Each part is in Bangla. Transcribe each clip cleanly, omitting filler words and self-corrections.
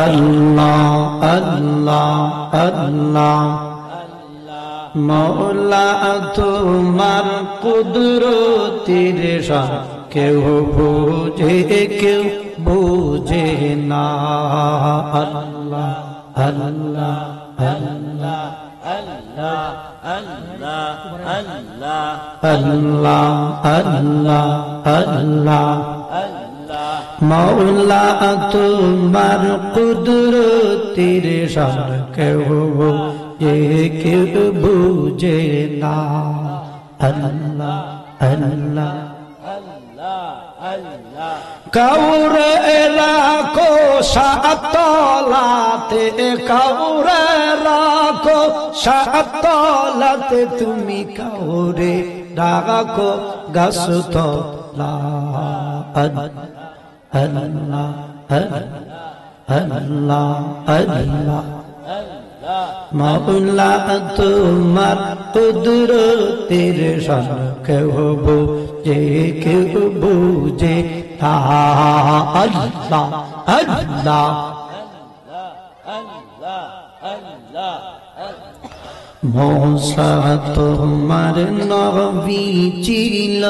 আল্লাহ আল্লাহ আল্লাহ মওলা তোমার কুদরতের শান কেউ বুঝে না আল্লাহ আল্লাহ আল্লাহ আল্লাহ আল্লাহ আল্লাহ আল্লাহ আল্লাহ মওলা তোমার কুদরতের শান কেউ বুঝে না আল্লাহ আল্লাহ কাউরে রাখো সাতলাতে কাউরে রাখো সাতলাতে তুমি কাউরে রাখো গাছতলা আল্লাহ আল্লাহ আল্লাহ মওলা তোমার কুদরতের শান কেউ বুঝে না আল্লাহ আল্লাহ মূসা তোমার নবী ছিল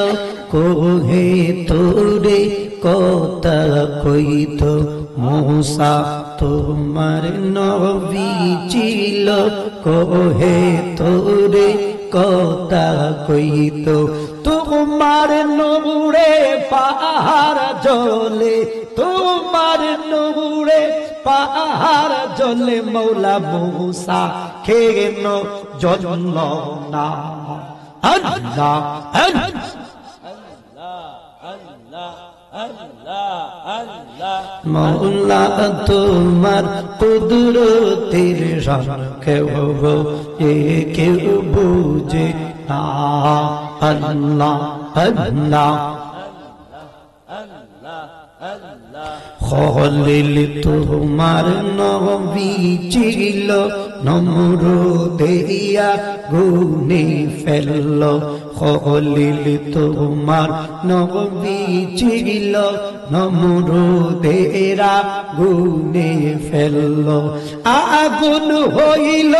কোহে তোরে কথা কইতো মূসা তোমার নবী ছিল কোহে তোরে কথা কইতো তোমার নূরে পাহাড় জ্বলে তোমার নূরে পাহাড় জ্বলে মওলা মূসা কেন জ্বলল না আল্লাহ মওলা তোমার কুদরতের শান কেউ বুঝে না আল্লাহ আল্লাহ খলিল তোমার নবী ছিল নমরুদিয়া গুনে ফেলল খলিল তোমার নবী ছিল নমরুদেরা গুনে ফেলল আগুন হইল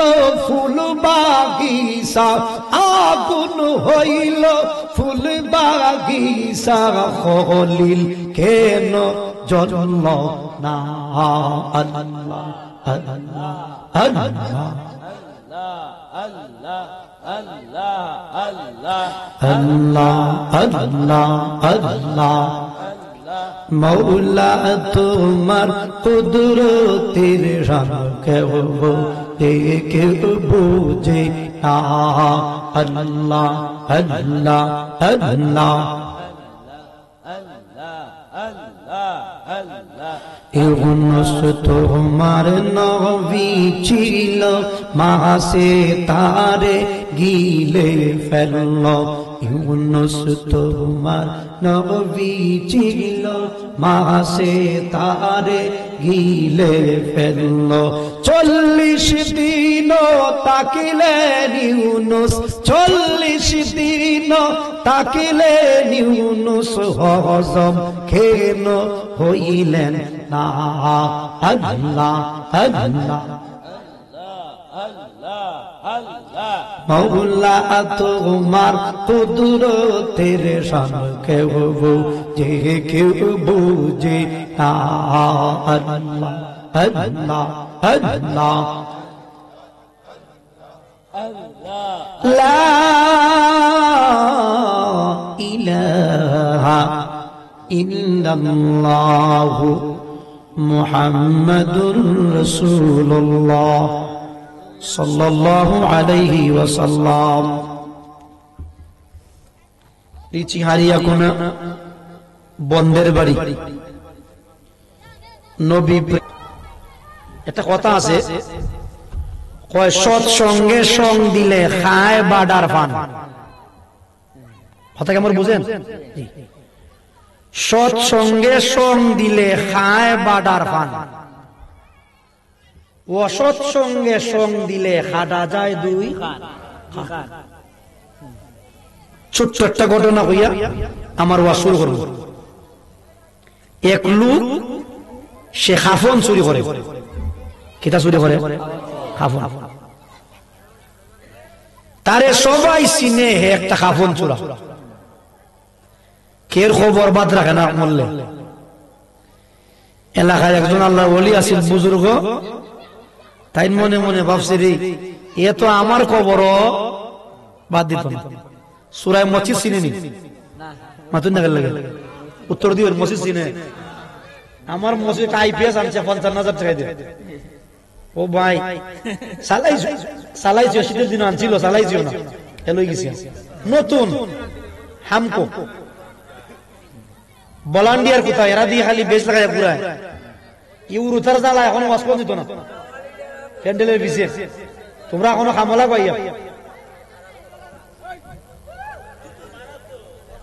ফুল বাগিচা আগুন হইল ফুল বাগিচা খলিল কেন জ্বলল না আল্লাহ আল্লাহ আল্লাহ আল্লাহ আল্লাহ মওলা তোমার কুদরতের শান কেউ বুঝে না আল্লাহ আল্লাহ আল্লাহ ইউনুস তোমার নবী ছিল মাসে তারে গিলে ফেলল ইউনুস তোমার নবী ছিল মাসে তারে গিলে ফেলল 40 দিন তাকিলেন ইউনুস 40 দিন তাকিলেন ইউনুস হজম কেন হইলেন না আল্লাহ আল্লাহ মওলা তোমার কুদরতের শান কেউ বুঝে না আল্লাহ আল্লাহ আল্লাহ লা ইলাহা ইল্লাল্লাহু মুহাম্মাদুর রাসূলুল্লাহ সাল্লাল্লাহু আলাইহি ওয়াসাল্লাম। এই চিহারিয়া কোনা বন্ধের বাড়ি নবী একটা কথা আছে কয় সৎ সঙ্গে সং দিলে খায় বাডার পান। কথা কেমন বুঝেন? সৎ সঙ্গে সং দিলে খায় বাডার পান, অসৎ সঙ্গে সং দিলে খাটা যায় দুই। ছোট্ট একটা ঘটনা হইয়া আমার ওয়াজ শুরু করব। এক লোক সে খাফন চুরি করে। কিতা চুরি করে? খাফন। তারে সবাই চিনে হে একটা খাফন চোরা। কের খবর বাদ রাখে না মরলে। এলাকায় একজন আল্লাহর ওলি আছিল বুজুর্গ, তাই মনে মনে ভাবছে রে এ তো আমার খবরও বাদ দিত না। সূরা মসজিদ চিনেনি? মাতুন না লাগে উত্তর দিবেন মসজিদ চিনে? আমার মসজিদ আইপিএস আনছে ৫৫,০০০ টাকা দিয়ে। ও ভাই চালাইছো শীতের দিন আনছিল, চালাইছো না, এলই গেছি নতুন হামকো ভলান্টিয়ার কোথায় এরা দিয়ে খালি বেশ লাগায় পুরায় ইউরুতার জ্বালা এখনো ওয়াসপ দিত না প্যান্ডেলের পিছিয়ে। তোমরা এখনো খামলা পাইয়া।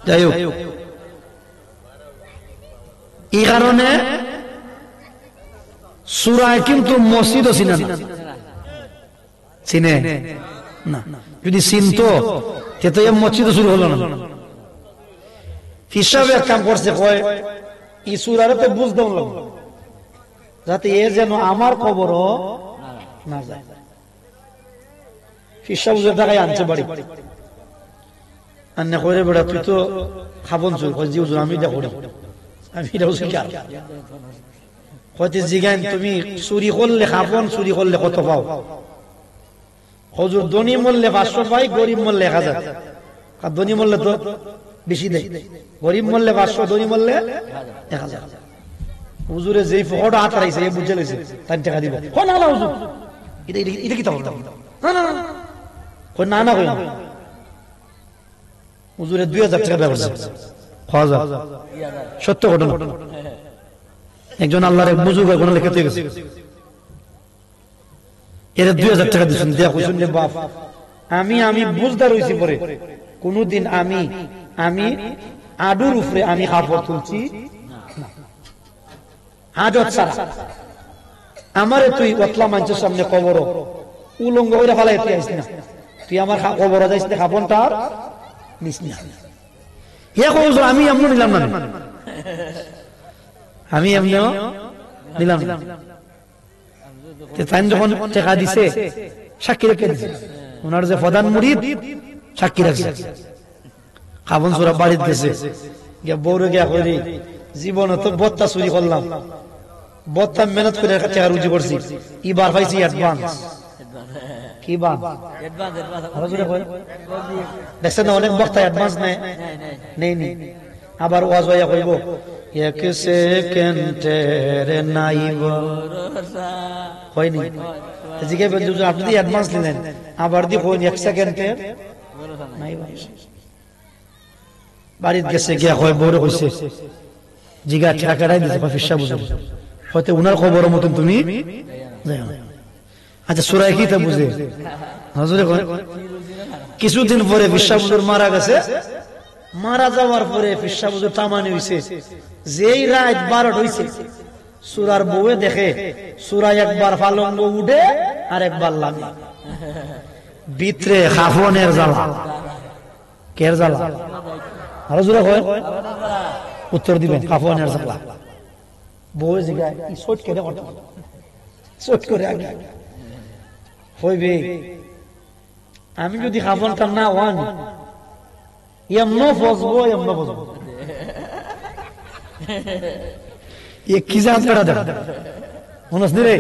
যাই হোক, এই কারণে সূরায় কিন্তু মসজিদও চিনে না। চিনে না? যদি চিনতো তো এই মসজিদও শুরু হলো না। হিসাবে এক কাম করছে, কয় এই সূরারে তো বুঝ দাও লাগবে যাতে এ যেন আমার খবরও না যায়। হিসাব টাকায় আনছে বাড়ি আন্না করে বেড়া তুই তো খাবন চুর জি হুজুর আমি এটা করি, আমি এটা শিকার হয়তো জিগান তুমি চুরি করলে খাবন, চুরি করলে কত পাও? হুজুর ধনী মরলে ৫০০ পাই, গরিব মরলে ১০০০। আর ধনী মরলে তো বেশি দেয়, গরিব মরলে ৫০০, ধনী মরলে ১০০০। হুজুরে যেই ফটো হাত রাইছে এ বুঝে লইছে তার টাকা দিব। না না হুজুর এটা কি না না না কই না, হুজুরে ২০০০ টাকা দেওয়া করছে। সত্য ঘটনা। একজন আল্লাহর এক বুজুর্গ কোন লেখাতে গেছে, এর ২০০০ টাকা দিচ্ছেন, দেয়া কইছেন যে বাপ আমি বুঝদার হইছি পরে কোনদিন আমি আডুর উপরে আমি কাপড় তুলছি হাজত ছাড়া। আমারে তুই অতলা মানুষের সামনে কবর উলঙ্গ করে ফেলাই তুই আসিস না, তুই আমার কবর যাইস না, খাপনটা নিস না। আমি এমন নিলাম না, আমি এমনিও নিলাম না। যখন টাকা দিছে সাক্ষী রেখে দিছে, ওনার যে প্রধান মুরিদ সাক্ষী রাখছে। খাবন চোরা বাড়িতে গেছে, বউরে গিয়া করি জীবনে তো বত্তা চুরি করলাম, বত্তা মেহনত করে টাকা রুজি করছি, এবার পাইছি অ্যাডভান্স। কি বান দেখছেন না, অনেক বক্তা অ্যাডভান্স নেই। আবার ওয়াজ হইয়া কইব এক সেকেন্ডের নাইব হয়নি, জিজ্ঞেস আপনি দিয়ে অ্যাডভান্স নিলেন, আবার দিয়ে কইন ১ সেকেন্ডের নাইব। বাড়িতে গেছে গিয়া হয় বউরে কইছে জিগা টাকা কেটাই দিতে ফিসা বুঝে হয়তো উনার খবরের মতন তুমি। আচ্ছা সূরা কি তা বুঝে? হুজুরে কিছুদিন পরে ফিসা বুজুর মারা গেছে। মারা যাওয়ার পরে ফিসা বুজুর তামানি হইছে, যেই রাত ১২টা হইছে সূরার বউয়ে দেখে সূরা একবার পালঙ্গ উঠে আর একবার লাগে ভিতরে খাফনের জ্বালা। কের জ্বালা? আরো জোরে কয়, উত্তর দিবেন খাফনের জ্বালা। বউয়ে জিগায় ই শট কেটে কত শট করে আগে হইবে, আমি যদি খাফনটা না ওয়ান এমনো ফসবো এ কি জান করা দেখ মনস রে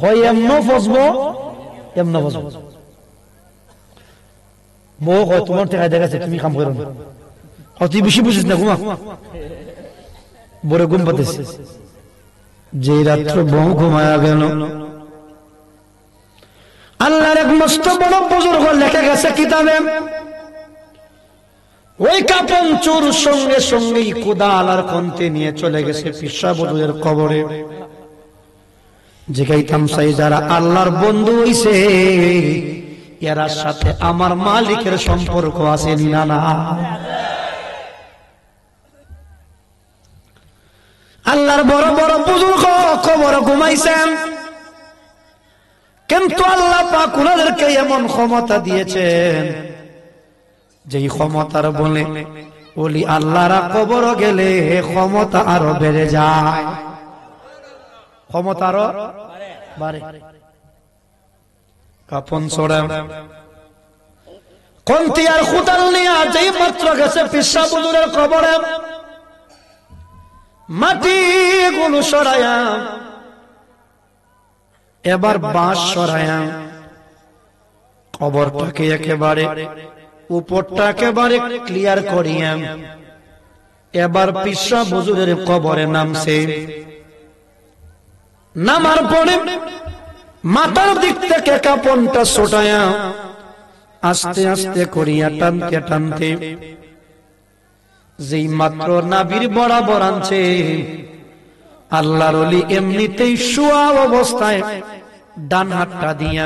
হয় এমনো ফসবো বউ হয় তোমার টাকা দেখাচ্ছে তুমি কাম করো না, তুই বেশি বুঝিস না, ঘুমা। বড় ঘুম পাতেছে, যে রাত্র বউ ঘুমায়া গেল আল্লাহর এক মস্ত বড় বুজুর্গ লেখা গেছে কিতাবে, ওই কাপন চোর সঙ্গে সঙ্গেই কোদাল আর খন্তি নিয়ে চলে গেছে ফিসা বুজুরের কবরে। জিগাইতাম চাই যারা আল্লাহর বন্ধু হইছে এর সাথে আমার মালিকের সম্পর্ক আছে না? না। আল্লাহর বড় বড় বুজুর্গ কবর ঘুমাইছেন, কিন্তু আল্লাহ পাক ওনাদেরকে এমন ক্ষমতা দিয়েছেন যেই ক্ষমতার বলে ওলি আল্লাহরা কবর গেলে ক্ষমতা আরো বেড়ে যায়। ক্ষমতা আরো বাড়ে। কাপন ছড়া কোনটি আর খুদাল নিয়ে যেই মাত্র গেছে পিসা হুজুরের কবরে, মাটি গুলো সরায়া এবার বাঁশ সরায়া কবরটাকে একেবারে উপরটা একেবারে ক্লিয়ার করিয়া এবার পিসা হুজুরের কবরে নামছে। নামার পরে মাথার দিক থেকে কাপনটা ছোটায়া আস্তে আস্তে করিয়া টানতে টানতে যেই মাত্র নাভির বরাবর আনছে, আল্লাহর ওলি এমনিতেই শোয়া অবস্থায় ডান হাতটা দিয়া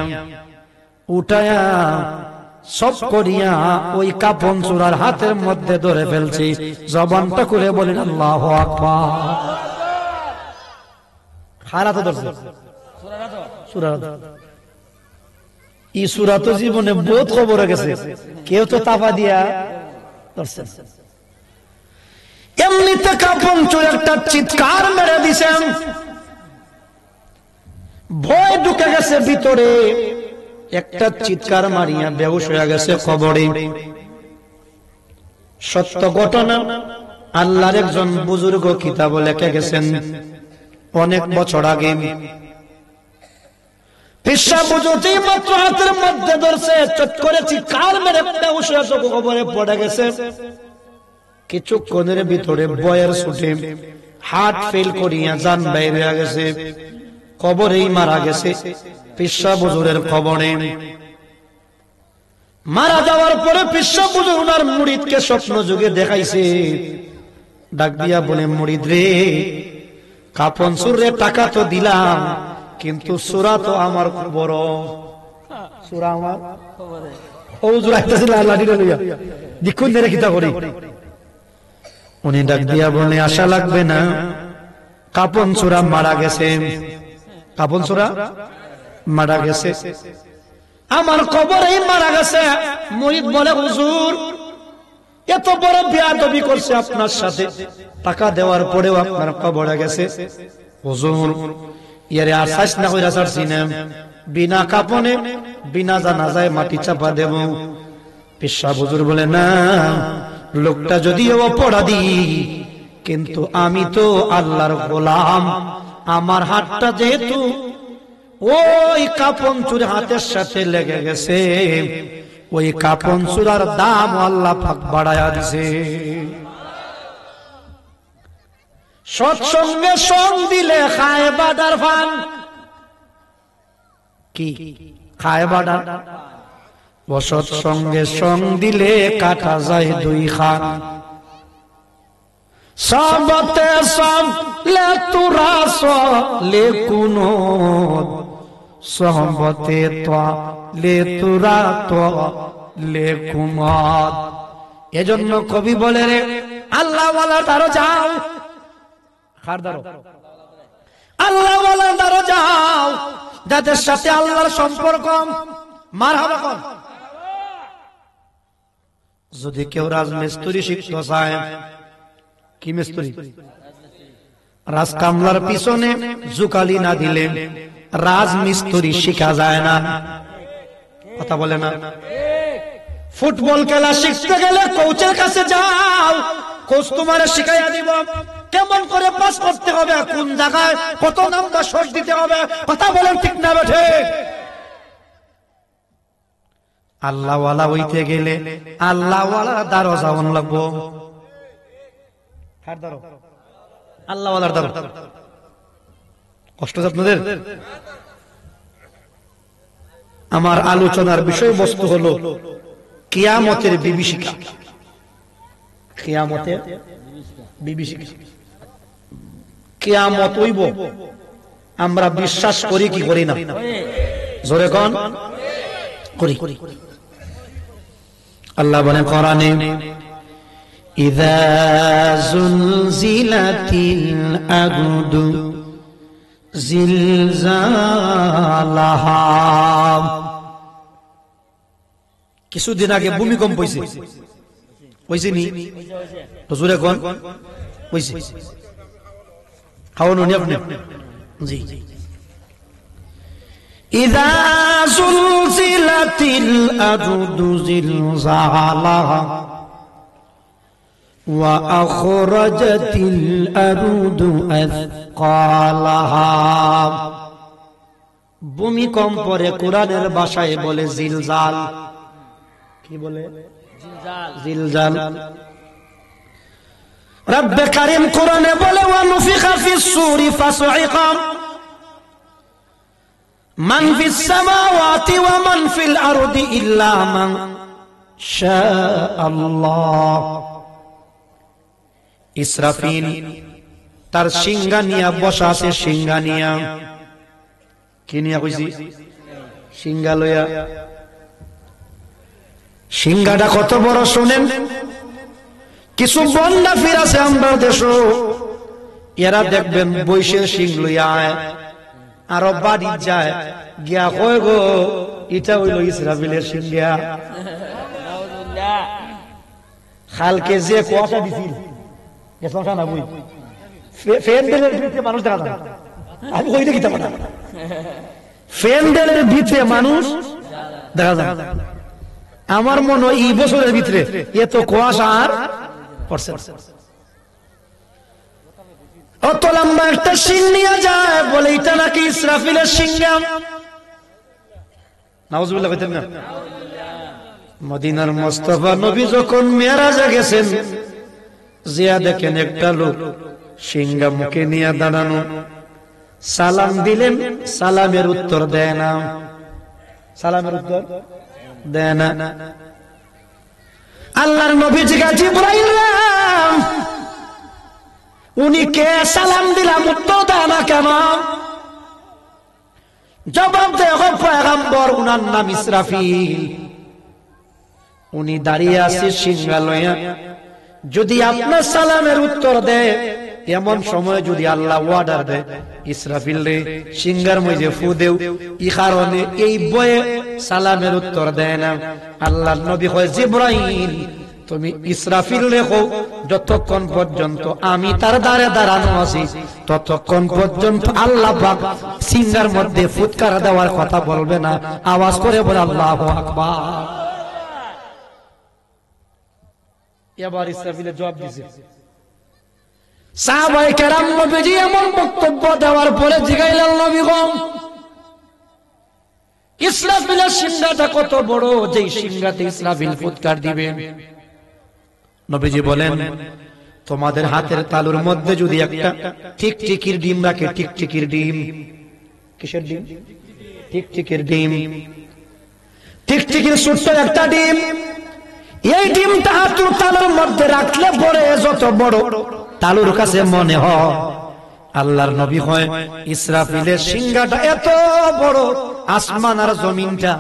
উঠায়া সব করিয়া ওই কাপন চূড়ার হাতের মধ্যে ধরে ফেলছে। জবানটা করে বলেন আল্লাহু আকবার। হারাতে ধরছে সূরা। এই সূরা তো জীবনে বহুত খবর গেছে, কেউ তো তাপা দিয়া ধরছে। এমনিতে কাপন চূড়া একটা চিৎকার মেরে দিছেন, ভয় ঢুকে গেছে ভিতরে, একটা চিৎকার মারিয়া বেহুশ হয়ে গেছে কবরে। সত্য ঘটনা, আল্লাহর একজন বুজুর্গ কিতাবে লিখে গেছেন অনেক বছর আগে। পিসা বুঝতে মাত্র হাতের মধ্যে ধরছে, চট করে চিৎকার মেরে বেহুশ হয়ে কবরে পড়ে গেছে। কিছুক্ষণের ভিতরে বয়ের ছুটে হার্ট ফেল করিয়া জান বাইরে হয়ে গেছে, কবরেই মারা গেছে। পিসা বুজুরের কবরে মারা যাওয়ার পরে পিসা বুজুর ওনার মুরিদকে স্বপ্ন যুগে দেখাইছে, ডাক দিয়া বলে, মুরিদ রে, কাপন চূড়ে টাকা তো দিলাম, কিন্তু সূরা তো আমার বড়, সূরা আমার ও হুজুর আইতাছিল আল্লাহ দিল লইয়া দেখুন রে কিতা করি। উনি ডাক দিয়া বলে, আশা লাগবে না, কাপন চূড়া মারা গেছে, কাপন চূড়া মারা গেছে, আমার কবরেই মারা গেছে। মুরিদ বলে, হুজুর এত বড় বেয়াদবি করছে আপনার সাথে, টাকা দেওয়ার পরেও আপনার কবরে গেছে। হুজুর ইয়ারে আশ্বাস না কইরা ছাড়ছি না, বিনা কাপনে বিনা জানাজায় মাটি চাপা দেব। পিসা হুজুর বলে, না, লোকটা যদিও অপরাধী, কিন্তু আমি তো আল্লাহর গোলাম, আমার হাতটা যেহেতু ওই কাপন চূড়া হাতের সাথে লেগে গেছে, ওই কাপন চূড়ার দাম আল্লাহ পাক বাড়ায়া দিয়েছে। সৎসঙ্গে সঙ্গ দিলে খায় বাডার ফান, কি খায় বাডার, অসৎ সঙ্গে সঙ্গ দিলে কাটা যায় দুই খান। সবতে সব লে তুরা লে কুনো, সহবতে তো লে তুরা তো লে কুমত। এজন্য কবি বলে, রে আল্লাহ ওয়ালা দারো যাও, খার দারো, আল্লাহ ওয়ালা দারো যাও, যাদের সাথে আল্লাহর সম্পর্ক। মারহাবা কর। যদি কেউ রাজমিস্ত্রি শিখতে চায়, কি মিস্ত্রি, রাজ কামলার পিছনে জুকালি না দিলে রাজমিস্ত্রি শিখা যায় না, কথা বলে না। ফুটবল খেলা শিখতে গেলে কোচের কাছে যাও, কোচ তোমারে শিখাইয়া দিব কেমন করে পাস করতে হবে, কোন জায়গায় কত নাম্বার শট দিতে হবে, কথা বলেন ঠিক না বেঠে। আল্লাহ ওয়ালা হইতে গেলে আল্লাহ ওয়ালা দ্বারা যাওয়ান লাগবো, আল্লাহ ওয়ালার দ্বারা। কষ্ট আপনাদের। আমার আলোচনার বিষয়বস্তু হলো কিয়ামতের বিভীষিকা, কিয়ামতের বিভীষিকা। কিয়ামত হইব আমরা বিশ্বাস করি কি করি না, জোরে কোন করি। আল্লাহ বলেন কোরআনে, ইযা যুলজিলাতিল আরদু জিলজালাহা। কিছুদিন আগে ভূমিকম্প হইছে, হইছে নি? হুজুরে কোন হইছে? খাওয়ানো নি আপনি? জি ইযা যুলজিলাতিল আরদু জিলজালাহা ওয়া আখরাজাতিল আরদু আথকালাহা। ভূমিকম্পরে কোরআনের ভাষায় বলে জিলজাল। কি বলে? জিলজাল। রব্বে কারীম কোরআনে বলে ওয়া নুফিখা ফিস সূরি ফাসউইকা মান ফিস সামাওয়াতি ওয়া মান ফিল আরদি ইল্লা মান শাআল্লাহ। ইসরাফিল তার সিংহা নিয়া বসা আছে। সিংহা নিয়া কি নিয়া কইছি? সিংহা লইয়া। সিংহাটা কত বড় শুনেন। কিছু বন্ডা ফির আছে আমরা দেশ, এরা দেখবেন বৈশের সিং লইয়া আরো বাড়ি যায় গিয়া কয় গো এটা হইল ইসরাফিলের সিংহা। খালকে যে কুয়াশা দিছিল না বই ফ্যান্ডেলের ভিতরে মানুষ দেখা যায়। আমি কই দেখি না, ফ্যান্ডেলের ভিতরে মানুষ দেখা যায়। আমার মনে হয় এই বছরের ভিতরে এত কুয়াশা আর পড়ছে। অত লম্বা একটা সিং নিয়ে যায়, বলে এটা নাকি ইসরাফিলের সিংহা। নাউজুবিল্লাহ কইতেন না। মদিনার মুস্তাফা নবী যখন মেরাজে গেছেন, জিয়া দেখেন একটা লোক সিংহা মুখে নিয়ে দাঁড়ানো। সালাম দিলেন, সালামের উত্তর দেয় না। সালামের উত্তর দেয় না। আল্লাহর নবী জিজ্ঞাসা জিবরাইল উনি কে? সালাম দিলাম উত্তর দেয় না কেন? জবাব দেখো পয়গম্বর, উনার নাম ইসরাফিল। উনি দাঁড়িয়ে আছে সিংহা লইয়া। যদি আপনার সালামের উত্তর দেয়, এমন সময় যদি আল্লাহ ওয়ার্ডার দেয় ইসরাফিল রে সিংহার মধ্যে ফু দেও, এই কারণে এই বয়ে সালামের উত্তর দেয় না। আল্লাহর নবী কয় জিবরাইল তুমি ইসরাফিল রেখো, যতক্ষণ পর্যন্ত আমি তার দ্বারে দাঁড়ানো আছি ততক্ষণ পর্যন্ত আল্লাহ পাক সিংহার মধ্যে ফুৎকার দেওয়ার কথা বলবে না। আওয়াজ করে বলে আল্লাহু আকবার। এবার ইসরাফিলের জবাব দিয়েছে। সাহাবায়ে কেরাম নবীজি এমন বক্তব্য দেওয়ার পরে জিগাইলেন নবী গো ইসরাফিলের সিংহাটা কত বড়, যেই সিংহাতে ইসরাফিল ফুৎকার দিবে। নবীজি বলেন তোমাদের হাতের তালুর মধ্যে যদি একটা টিকটিকির ডিম রাখে, টিকটিকির ডিম। কিসের ডিম? টিকটিকির ডিম। টিকটিকির ছোট্ট একটা ডিম, এই ডিমটা হাতের তালুর মধ্যে রাখলে পরে যত বড় তালুর কাছে মনে হয়। আল্লাহর নবী হয় ইসরাফিলের সিংহাটা এত বড়, আসমান আর জমিনটা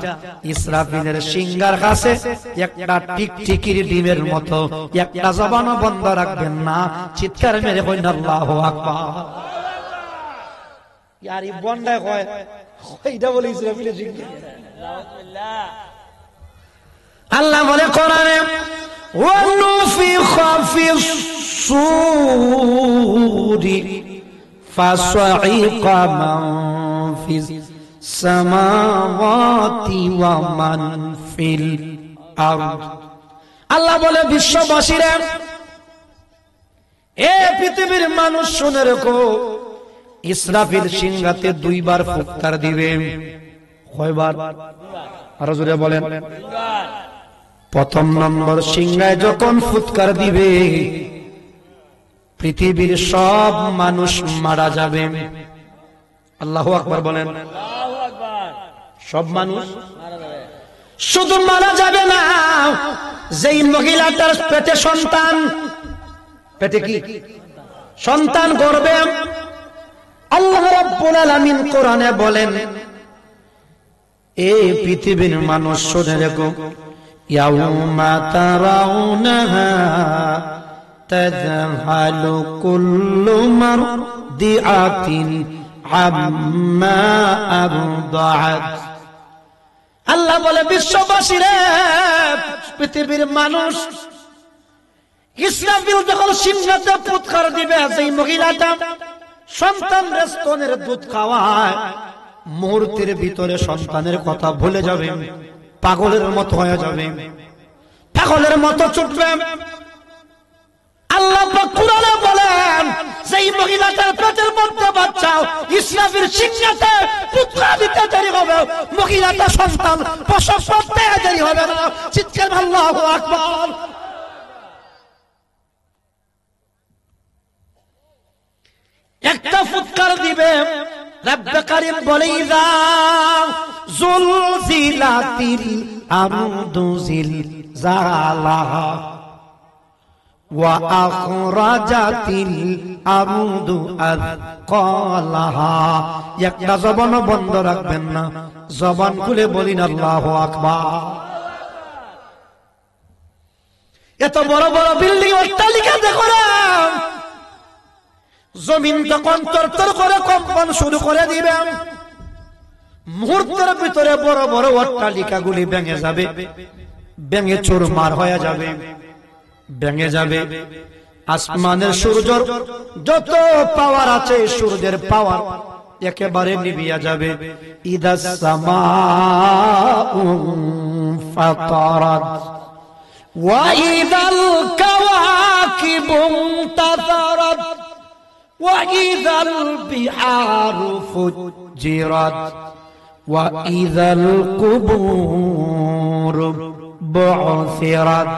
ইসরাফিলের সিংহার কাছে একটা টিকটিকির ডিমের মতো। একটা জবানও বন্ধ রাখবেন না, চিৎকার মেরে কইন আল্লাহু আকবার। ইয়ার এই বন্ডায় কয় কইটা বলে ইসরাফিলের সিংহা। আল্লাহ বলে কোরআনে ওয়া নুফিখা ফিস সূরি ফাসঈকা মান ফিস সামাওয়াতি ওয়া মান ফিল আরদ। আল্লাহ বলে বিশ্ববাসীরা, এ পৃথিবীর মানুষ শুনে রাখো, ইসরাফিল সিংহাতে দুইবার ফুৎকার দিবে। কয়বার? আরো জোরে বলেন। প্রথম নম্বর সিংহায় যখন ফুৎকার দিবে, পৃথিবীর সব মানুষ মারা যাবে। আল্লাহু আকবার বলেন। সব মানুষ শুধু মারা যাবে না, যেই মহিলাটার পেটে সন্তান, পেটে কি সন্তান গর্ভে, আল্লাহ রাব্বুল আলামিন কোরআনে বলেন এই পৃথিবীর মানুষ শুনে রেখো, ইয়াউমা তারাউনাহা তাযহালু কুল্লু মারদিআতিন আম্মা আরদাআত। আল্লাহ বলে বিশ্ববাসীরা, পৃথিবীর মানুষ ইসরাফিল যখন সিংহাতে ফুৎকার দিবে, সেই মহিলাটা সন্তানের স্তনের দুধ খাওয়ায়, মুহূর্তের ভিতরে সন্তানের কথা ভুলে যাবে, পাগলের মতো হয়ে যাবে, পাগলের মতো ছুটবে। আল্লাহ পাক কুরআনে বলেন, যেই মহিলাটার পেটের মধ্যে বাচ্চা ইসরাফিল সিংহাতে পুত্র দিতে দেরি হবে, মহিলাটা সন্তান প্রসব করতে দেরি হবে না। চিৎকার আল্লাহু আকবার। একটা ফুৎকার দিবে, রব্বে কারীম বলে, ইযা যুলজিলাতিল আরদু জিলজালাহা ওয়া আখরাজাতিল আরদু আযকালাহা। একটা জবান বন্ধ রাখবেন না, জবান খুলে বলিন আল্লাহু আকবার। এত বড় বড় বিল্ডিং অট্টালিকা দেখো না, জমিন তখন তরতর করে কম্পন শুরু করে দিবে, মুহূর্তের ভিতরে বড় বড় অট্টালিকাগুলি ভেঙে যাবে, ভেঙে চুরমার হয়ে যাবে, ভেঙে যাবে। আসমানের সূর্যের যত পাওয়ার আছে, সূর্যের পাওয়ার একেবারে নিভিয়া যাবে। ইদাস সামাউ ফাতারাত ওয়া ইদাল কাওয়াকিবু ইনতাসারাত ওয়া ইদাল বিহারু ফুজ্জিরাত ওয়া ইদাল কুবুর বু'থিরাত।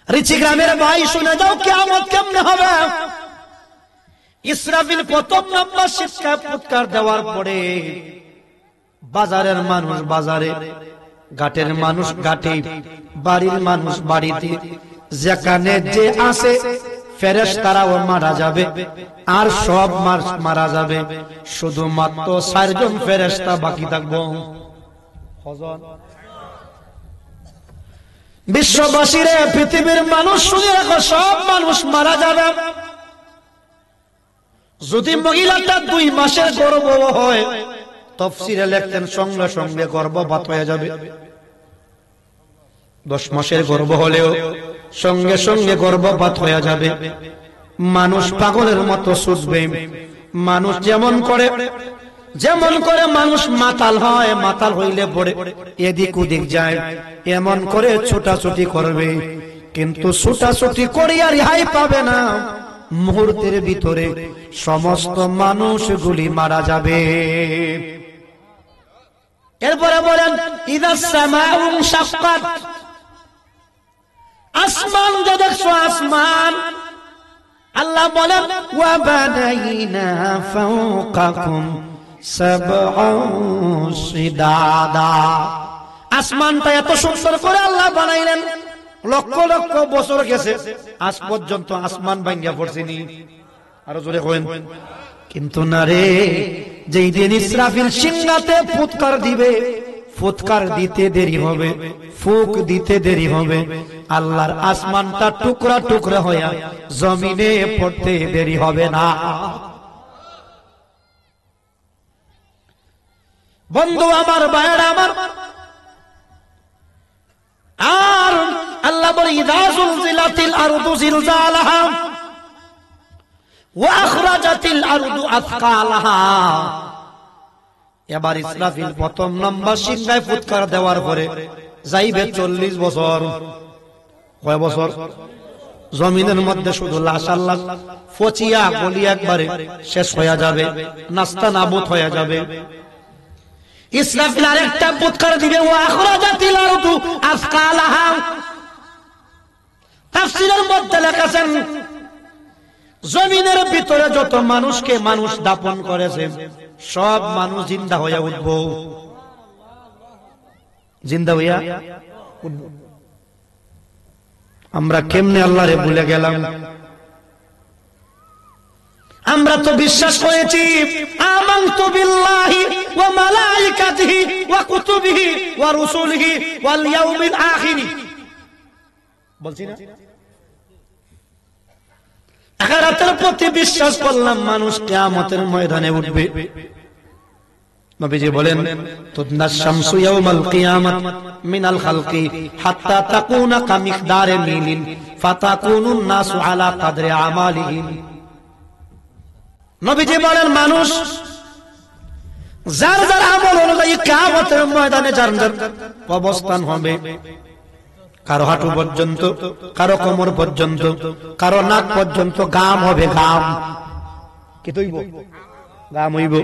রিচি গ্রামের ভাই শুনে যাও, কিয়ামত কেমনে হবে। ইসরাফিল প্রথম নাম্বার শিক্ষা ফুৎকার দেওয়ার পরে বাজারের মানুষ বাজারে, ঘাটের মানুষ ঘাটে, বাড়ির মানুষ বাড়িতে, যেখানে যে আছে ফেরেশতারাও মারা যাবে, আর সব মারা যাবে, শুধুমাত্র 4 জন ফেরেশতা বাকি থাকবো। বিশ্ববাসীরে, পৃথিবীর মানুষ শুনে রাখো, সব মানুষ মারা যাবে। যদি মহিলাটা 2 মাসের গর্ভ হয়, তাফসীরে লেখতেন সঙ্গে সঙ্গে গর্ভপাত হয়ে যাবে। 10 মাসের গর্ভ হলেও সঙ্গে সঙ্গে গর্ভপাত হয়ে যাবে। মানুষ পাগলের মতো ছুটবে। মানুষ যেমন করে মানুষ মাতাল হয়, মাতাল হইলে পড়ে এদিক ওদিক যায়, এমন করে ছোটাছুটি করবে, কিন্তু ছোটাছুটি করিয়া রেহাই পাবে না। মুহূর্তের ভিতরে সমস্ত মানুষগুলি মারা যাবে। এরপরে বলেন, ইদাস সামাউ শাক্কাত। আসমান যে দেখছো, আসমান আল্লাহ বলেন, ওয়া বানাইনা ফাওকাকুম সাবআন শিদাদা। আসমানটা এত সুন্দর করে আল্লাহ বানাইলেন, লক্ষ লক্ষ বছর গেছে, আজ পর্যন্ত আসমান ভাঙিয়া পড়ছেনি। আরো জোরে কইন। কিন্তু না রে, যেই দিন ইসরাফিল সিংহাতে ফুৎকার দিবে, ফুৎকার দিতে দেরি হবে, ফুক দিতে দেরি হবে, আল্লাহর আসমানটা টুকরা টুকরা হইয়া জমিনে পড়তে দেরি হবে না। বন্ধু আমার, ভাইরা আমার, আর আল্লাহ বলে, ইযা যুলজিলাতিল আরদু জিলজালাহা ওয়া আখরাজাতিল আরদু আথকালাহা। এবার ইসরাফিল প্রথম নাম্বার সিংহায় ফুৎকার দেওয়ার পরে যাইবে 40 বছর। কয় বছর? জমিনের মধ্যে শুধু লাশ আর লাশ, পচিয়া গলিয়া একবারে শেষ হয়ে যাবে, নাস্তা নাবুদ হয়ে যাবে। ইসরাফিল আরেকটা ফুৎকার দিবে, ওয়া আখরাজাতিল আরদু আথকালাহা। তাফসীরের মধ্যে লেখেছেন, জমিনের ভিতরে যত মানুষকে মানুষ দাপন করেছে, সব মানুষ জিন্দা হইয়া উঠব, জিন্দা হইয়া উঠব। আমরা কেমনে আল্লাহরে ভুলে গেলাম? আমরা তো বিশ্বাস করেছি, আমানতু বিল্লাহি ওয়া মালাইকাতিহি ওয়া কুতুবিহি ওয়া রুসুলিহি ওয়াল ইয়াউমিল আখির। বলছি না, আখিরাতের প্রতি বিশ্বাস করলাম, মানুষ কিয়ামতের ময়দানে উঠবে। নবীজি বলেন, তুদনা শামসু ইয়াউমাল কিয়ামাত মিনাল খালকি হাত্তা তাকুনা কামিকদারে মিলিন ফাতাকুনুন নাসু আলা কদরি আমালিহিম। নবীজি বলেন মানুষ যার যার আমল অনুযায়ী কিয়ামতের ময়দানে যার যার অবস্থান হবে, কারো হাঁটু পর্যন্ত, কারো কোমর পর্যন্ত, কারো নাক পর্যন্ত ঘাম হবে, ঘাম কি তৈব, ঘাম হইব।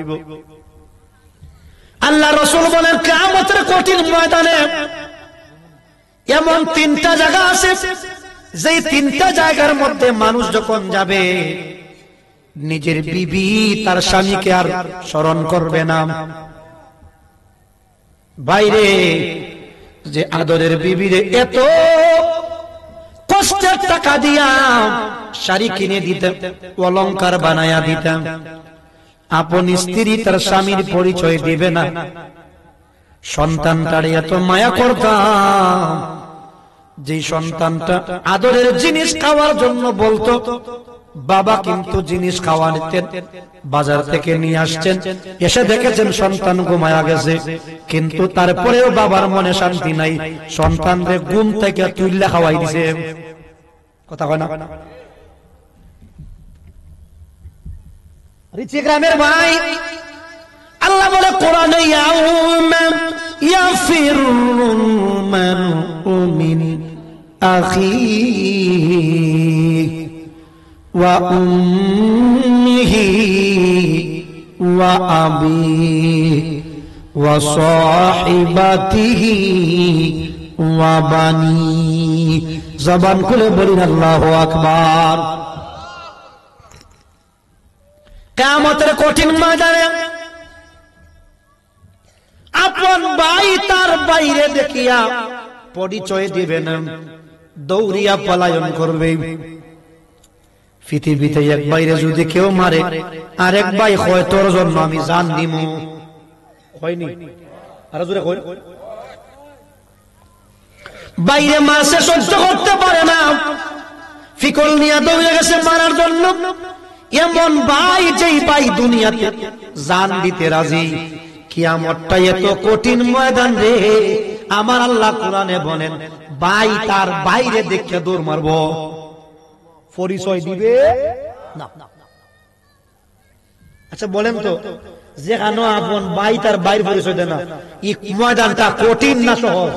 আল্লাহ রাসূল বলেন কিয়ামতের কঠিন ময়দানে এমন তিনটা জায়গা আছে, যেই তিনটা জায়গার মধ্যে মানুষ যখন যাবে নিজের বিবি তার স্বামীকে আর স্মরণ করবে না। বাইরে যে আদরের বিবিরে এত কষ্টের টাকা দিয়া শাড়ি কিনে দিতাম, অলংকার বানায়া দিতাম, আপন স্ত্রী তার স্বামীর পরিচয় দিবে না। সন্তানটারে এত মায়া করতাম, যে সন্তানটা আদরের জিনিস খাওয়ার জন্য বলতো, বাবা কিন্তু জিনিস খাওয়াতেন, বাজার থেকে নিয়ে আসছেন, এসে দেখেছেন সন্তান ঘুমায়া গেছে, কিন্তু তারপরেও বাবার মনে শান্তি নাই, সন্তানকে ঘুম থেকে তুইল্লা খাওয়াই দিছে। কথা কয় না? রিচি গ্রামের ভাই, আল্লাহ বলে কোরআনে ইয়াউমা ইয়াফিরুল মারউ মিন আখিহি ওয়া উম্মিহি ওয়া আবিহি ওয়া সাহিবাতিহি ওয়া বানিহি। জবান খুলে বলেন আল্লাহু আকবার। কিয়ামতের কঠিন ময়দানে আপন ভাই তার বাইরে দেখিয়া পরিচয় দিবে না, দৌড়িয়া পলায়ন করবে। পৃথিবীতে এক বাইরে যদি কেউ মারে, আরেক ভাই হয় তোর জন্য আমি জান দিমু, হয়নি? আর জোরে কই, বাইরে মাসে সহ্য করতে পারে না, ফিকল নিয়ে দৌড়ে গেছে মারার জন্য। এমন ভাই যেই ভাই দুনিয়াতে জান দিতে রাজি, কিয়ামতটা এত কঠিন ময়দান রে। আমার আল্লাহ কোরআনে বলেন ভাই তার বাইরে দেখে দৌড় মারব, পরিচয় দিবে না। আচ্ছা বলেন তো, যেখানে আপন ভাই তার বাইরে পরিচয় দেয় না, এই ময়দানটা কঠিন না সহজ?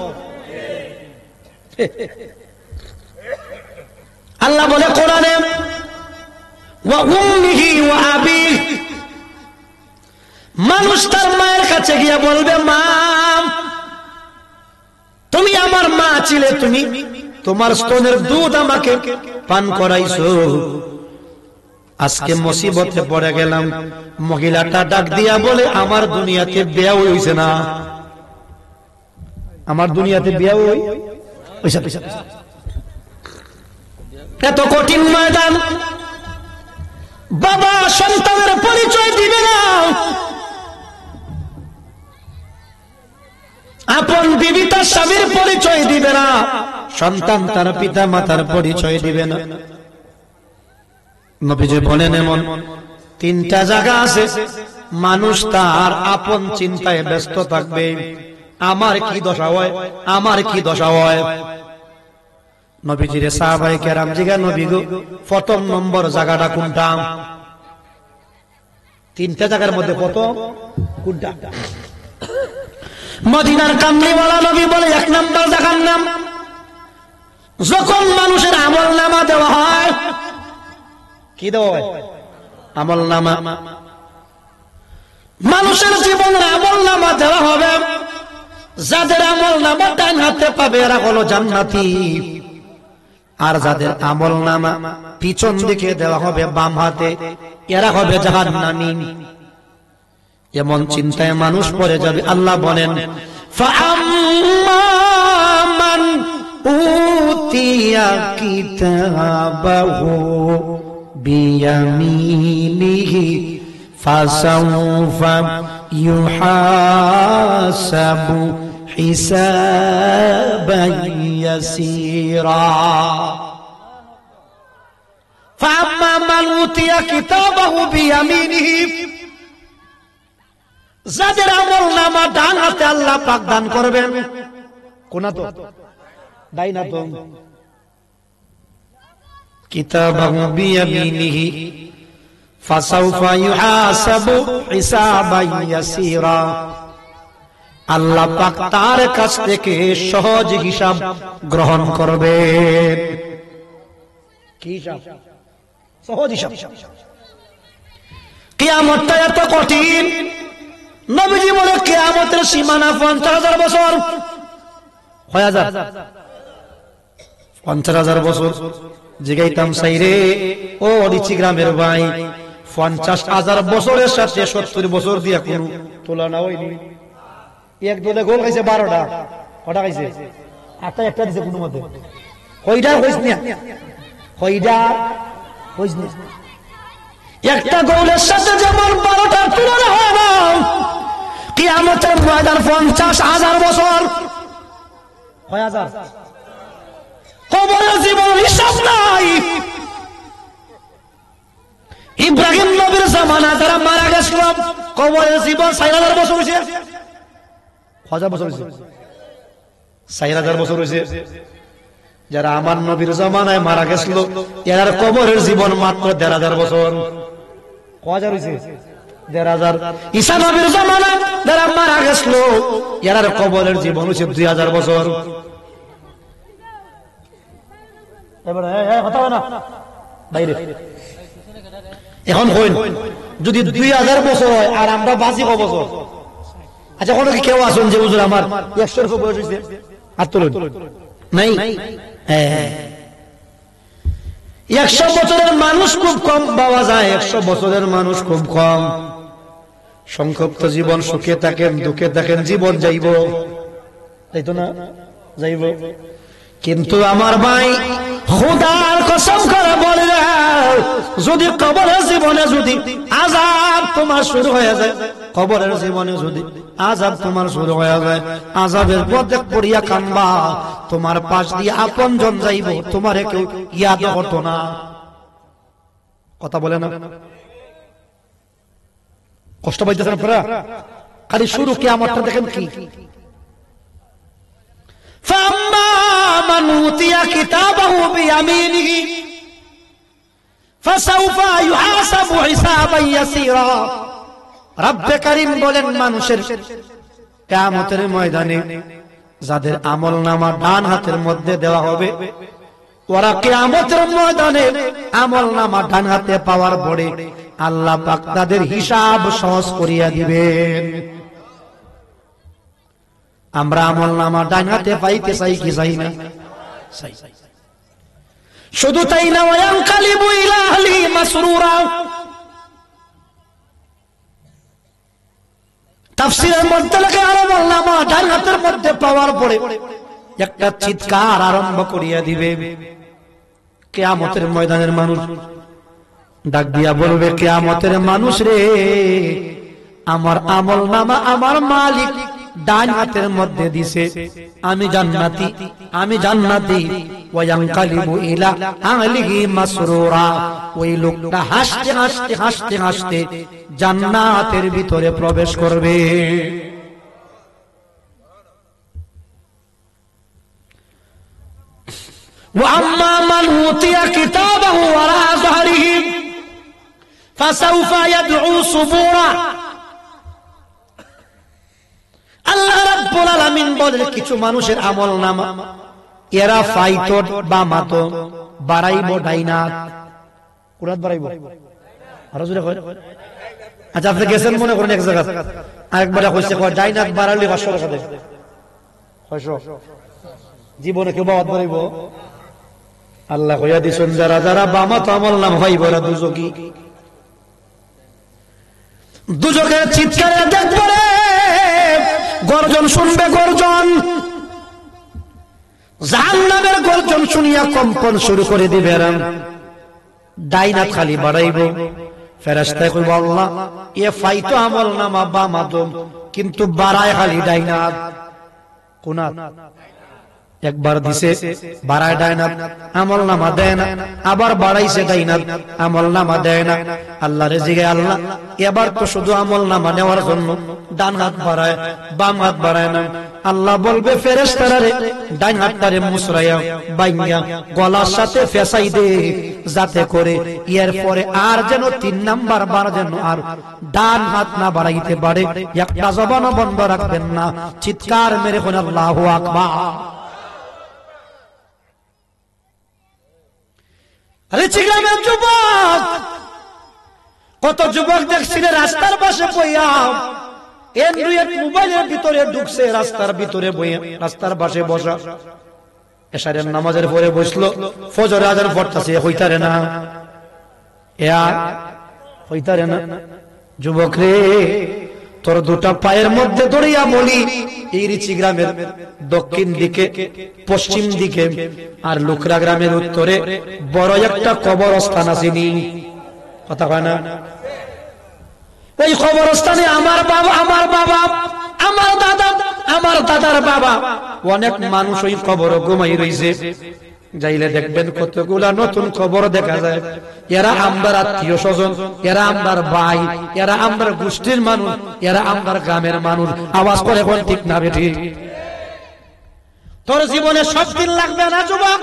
আল্লাহ বলে কোরআনে ওয়া উম্মিহি ওয়া আবিহি, মানুষ তার মায়ের কাছে গিয়ে বলবে মা তুমি আমার মা ছিলে, তুমি তোমার স্তনের দুধ আমাকে পান করাইছো, আজকে মুসিবতে পড়ে গেলাম। মহিলাটা ডাক দিয়া বলে আমার দুনিয়াতে বিয়ে হইছে না, আমার দুনিয়াতে বিয়ে হইছে। এত কঠিন ময়দান, বাবা সন্তানের পরিচয় দিবে না, আপন বিবি তার স্বামীর পরিচয় দিবে না, সন্তান তার পিতা মাতার পরিচয় দিবে না। নবীজি বলেন এমন তিনটা জায়গা আছে, মানুষ তার আপন চিন্তায় ব্যস্ত থাকবে, আমার কি দশা হয়, আমার কি দশা হয়। নবীজির সাহাবায়ে কেরাম জিজ্ঞাসা, নবী গো প্রথম নম্বর জায়গাটা কোনটা? তিনটা জায়গার মধ্যে প্রথম কোনটা? মদিনার কামলিওয়ালা নবী বলে এক নম্বর জায়গার নাম যখন মানুষের আমল নামা দেওয়া হয়। কি দেওয়া হয়? আমল নামা। মানুষের জীবনের আমল নামা দেওয়া হবে, যাদের আমল নামা ডান হাতে পাবে এরা হলো জান্নাতি, আর যাদের আমল নামা পিছন দিকে দেওয়া হবে বাম হাতে এরা হবে জাহান্নামী। এমন চিন্তায় মানুষ পড়ে যাবে। আল্লাহ বলেন ফাআম্মা মান উতিয়া কিতাবাহু বিয়ামিনিহি ফাসাউফা ইউহাসাবু হিসাবান ইয়াসীরা। ফাআম্মা মান উতিয়া কিতাবাহু বিয়ামিনিহি, যাদের আমল নামা ডান হাতে আল্লাহ পাক দান করবেন, কোন তো ডাইন হাতে, কিতাবাহু বিয়ামিনিহি ফাসাউফা ইউহাসাবু হিসাবান ইয়াসীরা, আল্লাহ পাক তার কাছ থেকে সহজ হিসাব গ্রহণ করবেন। কি হিসাব? সহজ হিসাব। কিয়ামতটা এত কঠিন, নবীজি বলে কিয়ামতের সীমানা 50,000 বছর। 50,000 বছর জিগাইতাম সাইরে ও অরিচি গ্রামের ভাই, 50,000 বছরের সাথে 70 বছর দিয়া কোন তুলনা হয়নি। এক দলে গোল খাইছে 12টা, কটা খাইছে? 8টা, একটা দিছে কোন মতে। কয়টা হইছ না? কয়টা হইছ না? একটা গোলের সাথে যেমন 12টা তুলনা হয় না, কিয়ামতের ময়দান 50,000 বছর। কয় হাজার? কবরের জীবন হিসাব নাই। ইব্রাহিম নবীর জামানা যারা মারা গেছিল, কবরের জীবন 4,000 বছর হয়েছে। 1,000 বছর হয়েছে? 4,000 বছর হয়েছে। যারা আমার নবীর জামানায় মারা গেছিল, এর কবরের জীবন মাত্র 1,500 বছর। 1,000 হয়েছে? 1,500। ঈসা নবীর জামানায় যারা মারা গেছিল, এর কবরের জীবন হয়েছে 2,000 বছর। এবারে কথা হয় না বাইরে। এখন হইল যদি 2,000 বছর হয় আর আমরা বাঁচি কত বছর? আচ্ছা, কোনো কি কেউ আসুন যে হুজুর আমার 100 বয়স হয়েছে? আর তুলুন নাই। 100 বছরের মানুষ খুব কম পাওয়া যায়। 100 বছরের মানুষ খুব কম। সংক্ষিপ্ত তো জীবন, সুখে থাকেন দুঃখে থাকেন, জীবন যাইব, তাই তো না? যাইব। কিন্তু আমার ভাই খোদার কসম করে বলে, যদি কবরের জীবনে যদি আযাব তোমার শুরু হয়ে যায়, কবরের জীবনে যদি আযাব তোমার শুরু হয়ে যায়, আযাবের পথে পড়িয়া কানবা, তোমার পাশ দিয়ে আপনজন যাইব, তোমারে কেউ ইয়াদ করতো না। কথা বলে না? কষ্ট পাইতেছেন আপনারা? খালি শুরু কিয়ামতটা দেখেন কি। فأما من أوتي كتابه بيمينه فسوف يحاسب حسابا يسيرا। রব্ব করিম বলেন, মানুষের কিয়ামতের ময়দানে যাদের আমলনামা ডান হাতের মধ্যে দেওয়া হবে, ওরা কিয়ামতের ময়দানে আমলনামা ডান হাতে পাওয়ার পরে আল্লাহ পাক তাদের হিসাব সহজ করিয়া দিবেন। আমরা আমলনামা ডান হাতে পাইতে চাই কি চাই না? শুধু তাই না, ওয়ায়ানকালিবু ইলা আহলিহি মাসরুরা। তাফসীরের মধ্যে লেখা, আমলনামা ডান হাতের মধ্যে পাওয়ার পরে একটা চিৎকার আরম্ভ করিয়া দিবে। কিয়ামতের ময়দানের মানুষ ডাক দিয়া বলবে, কিয়ামতের মানুষ রে, আমার আমলনামা আমার মালিক ডান হাতের মধ্যে দিছে, আমি জান্নাতি, আমি জান্নাতি। ওয়ায়ানকালিবু ইলা আহলিহি মাসরুরা। ওই লোকটা হাসতে হাসতে হাসতে হাসতে জান্নাতের ভিতরে প্রবেশ করবে। ওয়া আম্মা মান উতিয়া কিতাবাহু ওয়ারা যাহরিহি ফাসাউফা ইয়াদউ সুবুরা। আল্লাহ রাব্বুল আলামিন বলেন, কিছু মানুষের আমলনামা এরা ফাইতো বামাতো বাড়াইব ডাইনাত। কুরাত বাড়াইব আর জোরে কয়। আচ্ছা, আপনি গেছেন মনে করেন এক জায়গা, আরেকবার কইছে কয় ডাইনাত বাড়াইলে 500 টাকা দেয়। 500 জীবনে কেউ বাওয়াত বাড়াইব? আল্লাহ কইয়া দিছেন, যারা যারা বামাতো আমলনামা হইব এরা দুজকি। দুজকের চিৎকারে দেখবে, গর্জন শুনবে, গর্জন, জাহান্নামের গর্জন শুনিয়া কম্পন শুরু করে দিবে। ডাইনাত খালি বাড়াইব। ফেরেশতায় কইব, আল্লাহ এ ফাইতো আমলনামা বামাতো, কিন্তু বাড়ায় খালি ডাইনাত। কোনাত একবার দিছে বাড়ায় ডাইনাত, আমলনামা দেয় না, আবার বাড়াইছে ডাইনাত, আমলনামা দেয় না। আল্লাহ রে জিগে, আল্লাহ এবার তো শুধু আমলনামা নেওয়ার জন্য ডান হাত বাড়ায়, বাম হাত বাড়ায় না, আল্লাহ বলবে ফেরেশতারা রে ডাইন হাতটারে মুসরাইয়া বাইঙ্গা গলার সাথে ফেসাই দে, যাতে করে এর পরে আর যেন 3 নাম্বার বার যেন আর ডান হাত না বাড়াইতে পারে, একটা জবানও বন্ধ রাখবেন না। চিৎকার মেরে কোন আল্লাহু আকবার। আরে চিল্লাবেন যুবক, কত যুবক দেখছি রাস্তার পাশে বইয়া এন্ড্রয়েড মোবাইলের ভিতরে ঢুকছে, রাস্তার ভিতরে বইয়া রাস্তার পাশে বসা, এশারের নামাজের পরে বসলো, ফজরের আজান পড়তাছে, হইতারে না হইতারে না। যুবক রে, তোর দুটা পায়ের মধ্যে দড়িয়া বলি, এই রিচি গ্রামের দক্ষিণ দিকে, পশ্চিম দিকে আর লুকরা গ্রামের উত্তরে বড় একটা কবরস্থান আছে নি, কথা কয় না? ওই কবরস্থানে আমার বাবা, আমার দাদা, আমার দাদার বাবা, অনেক মানুষ ওই কবর ঘুমাই রইছে। যাইলে দেখবেন কতগুলা নতুন কবর দেখা যায়। এরা আমরার আত্মীয় স্বজন, এরা আমরার ভাই, এরা আমরার গোষ্ঠীর মানুষ, এরা আমরার গ্রামের মানুষ। আওয়াজ করে কোন ঠিক না বেঠি? তোর জীবনে সব দিন লাগবে না যুবক।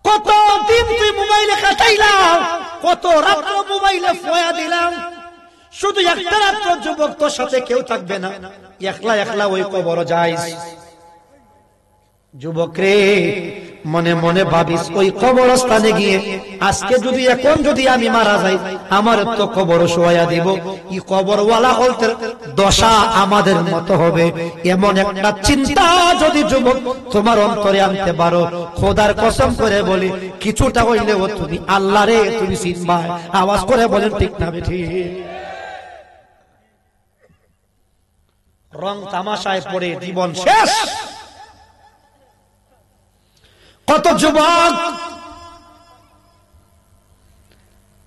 কত দিন তুই মোবাইলে কাটাইলাম, কত রাত্র মোবাইলে ফয়া দিলাম, শুধু একটা রাত্র যুবক তোর সাথে কেউ থাকবে না, একলা একলা ওই কবর যাইস। যুবক রে, মনে মনে ভাবিস ওই কবরস্থানে গিয়ে আজকে যদি এখন যদি আমি মারা যাই, আমার তো কবর শোয়া দিব, এই কবরওয়ালা হলতে দশা আমাদের মতো হবে। এমন একটা চিন্তা যদি যুবক তোমার অন্তরে আনতে পারো, খোদার কসম করে বলি, কিছুটা হইলেও তুমি আল্লাহ রে তুমি চিনবা। আওয়াজ করে বলেন ঠিক না ঠিক? রং তামাশায় পড়ে জীবন শেষ। কত যুবক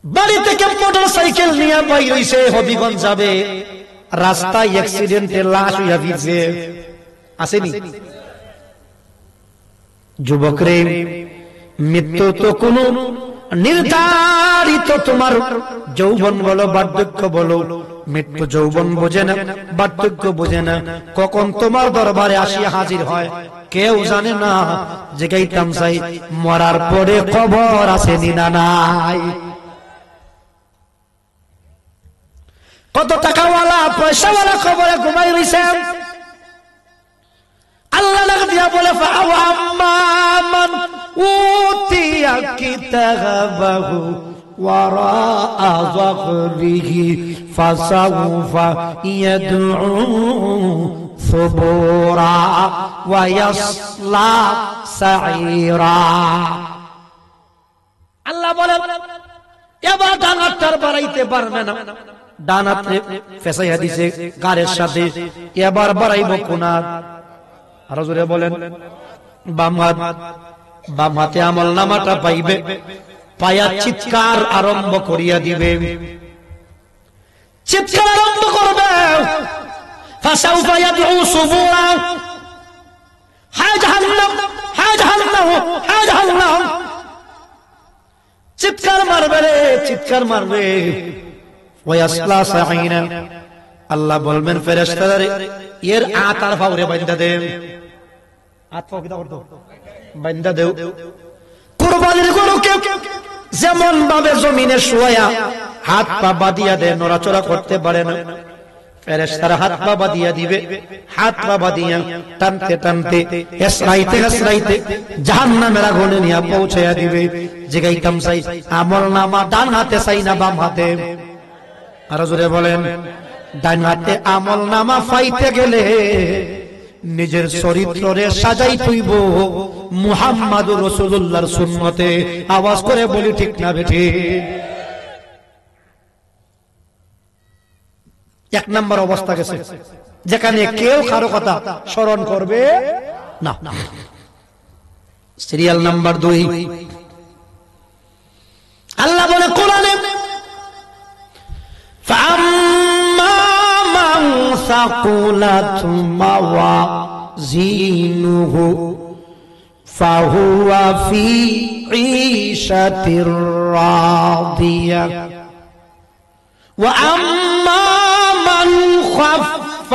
বাড়ি থেকে মোটর সাইকেল নিয়ে বাইর হইছে, হবিগঞ্জ যাবে, রাস্তায় অ্যাক্সিডেন্টে লাশ হইয়া ফিরছে, আসেনি? যুবক রে, মৃত্যু তো কোন নির্ধারিত, তোমার যৌবন বলো বার্ধক্য বলো, মৃত্যু যৌবন বোঝে না, বার্ধক্য বোঝে না, কখন তোমার দরবারে আসিয়া হাজির হয় কেউ জানে না। জিগাইতাম চাই, মরার পরে খবর আছে না নাই? কত টাকাওয়ালা পয়সাওয়ালা খবরে ঘুমাই রইছে, আল্লাহ লাগ দিয়া বলে ফাআম্মান উতিয়া কিতাবাহু ওয়ারাআ যাহরিহি ফাসাউফা ইয়াদউ সুবুরা ওয়া ইয়াসলা সাঈরা। আল্লাহ বলে এবার ডানাটার বাড়াইতে পারবে না, ডানাতে ফেসাইয়া দিছে গারের সাথে, এবার বাড়াইব কোনার। আরো জোরে বলেন, বাম হাতে আমল নামাটা পাইবে, পায়া চিৎকার আরম্ভ করিয়া দিবে, চিৎকার আরম্ভ করবে, ফাসাউফা ইয়াদউ সুবুরা, হায় জাহান্নাম, হায় জাহান্নাম, হায় জাহান্নাম, চিৎকার মারবে রে, চিৎকার মারবে। ওয়া ইয়াসলা সাঈরা, আল্লাহ বলবেন ফেরেশতারা রে, এর আতার ফাওরে বাইন্দা দে, আত ফাও কি দাও বাইন্দা দেও। কুরবানির গরুকে যেমন ভাবে জমিনে শুয়ায়া হাত পা বাঁধিয়া দেয়, নড়াচড়া করতে পারে না, ফেরেশতারা হাত পা বাঁধিয়া দিবে, হাত পা বাঁধিয়া টানতে টানতে হেসরাইতে হেসরাইতে জাহান্নামের আগুনে নিয়ে পৌঁছাইয়া দিবে। জিগাইতাম চাই, আমল নামা ডান হাতে চাই না বাম হাতে? আরো জোরে বলেন, ডান হাতে আমল নামা পাইতে গেলে নিজের চরিত্রে সাজাই তুইব মুহাম্মাদুর রাসূলুল্লাহর সুন্নতে। আওয়াজ করে বলি ঠিক না বেঠি? এক নম্বর অবস্থা গেছে, যেখানে কেউ কারো কথা স্মরণ করবে না। সিরিয়াল নাম্বার 2, আল্লাহ বলে কোরআনে, ফাম্মা মান সাকুলাত মাওয়াজিনুহু ফাহুয়া ফি ঈশাতির রাদিয়া ওয়া আম্মা মান খাফ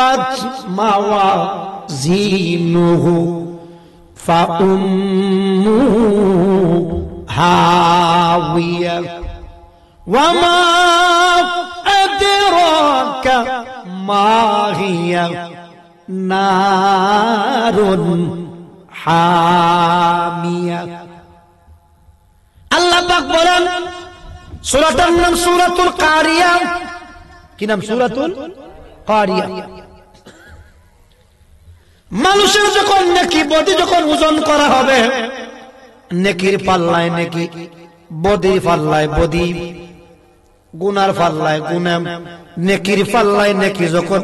মাওয়াজিনুহু ফাউম্মুহু হাওিয়া ওয়া মা আদরাকা মা হিয়া নারুন হামিয়া। আল্লাহ পাক বলেন সূরাটার নাম সূরাতুল কারিয়া। কি নাম? সূরাতুল কারিয়া। মানুষের যখন নেকি বদি যখন ওজন করা হবে, নেকির পাল্লায় নেকি, বদির পাল্লায় বদি, গুনার পাল্লায় গুনাহ, নেকির পাল্লায় নেকি যখন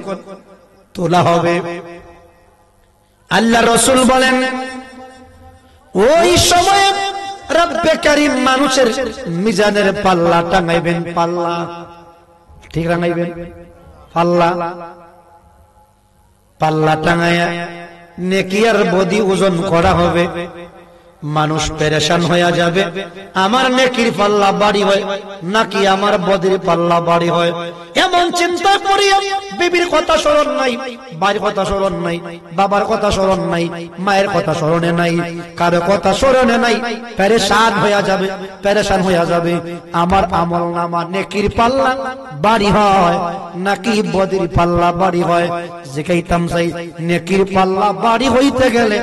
তোলা হবে, আল্লাহ রাসূল বলেন ওই সময়ে রব্বে কারীম মানুষের মিজানের পাল্লা টাঙাইবেন। পাল্লা ঠিক টাঙাইবেন, পাল্লা পাল্লা টাঙায়া নেকি আর বদি ওজন করা হবে। মানুষ পেরেশান হয়ে যাবে, আমার নেকির পাল্লা বাড়ি হয় নাকি আমার বদির পাল্লা বাড়ি হয়। এমন চিন্তা করিয়া বিবির কথা স্মরণ নাই, বাড়ির কথা স্মরণ নাই, বাবার কথা স্মরণ নাই, মায়ের কথা স্মরণে নাই, কারো কথা স্মরণে নাই। পেরেশান হয়ে যাবে, পেরেশান হয়ে যাবে। আমার আমল নামা নেকির পাল্লা বাড়ি হয় নাকি বদির পাল্লা বাড়ি হয়। জিজ্ঞাইতাম চাই নেকির পাল্লা বাড়ি হইতে গেলে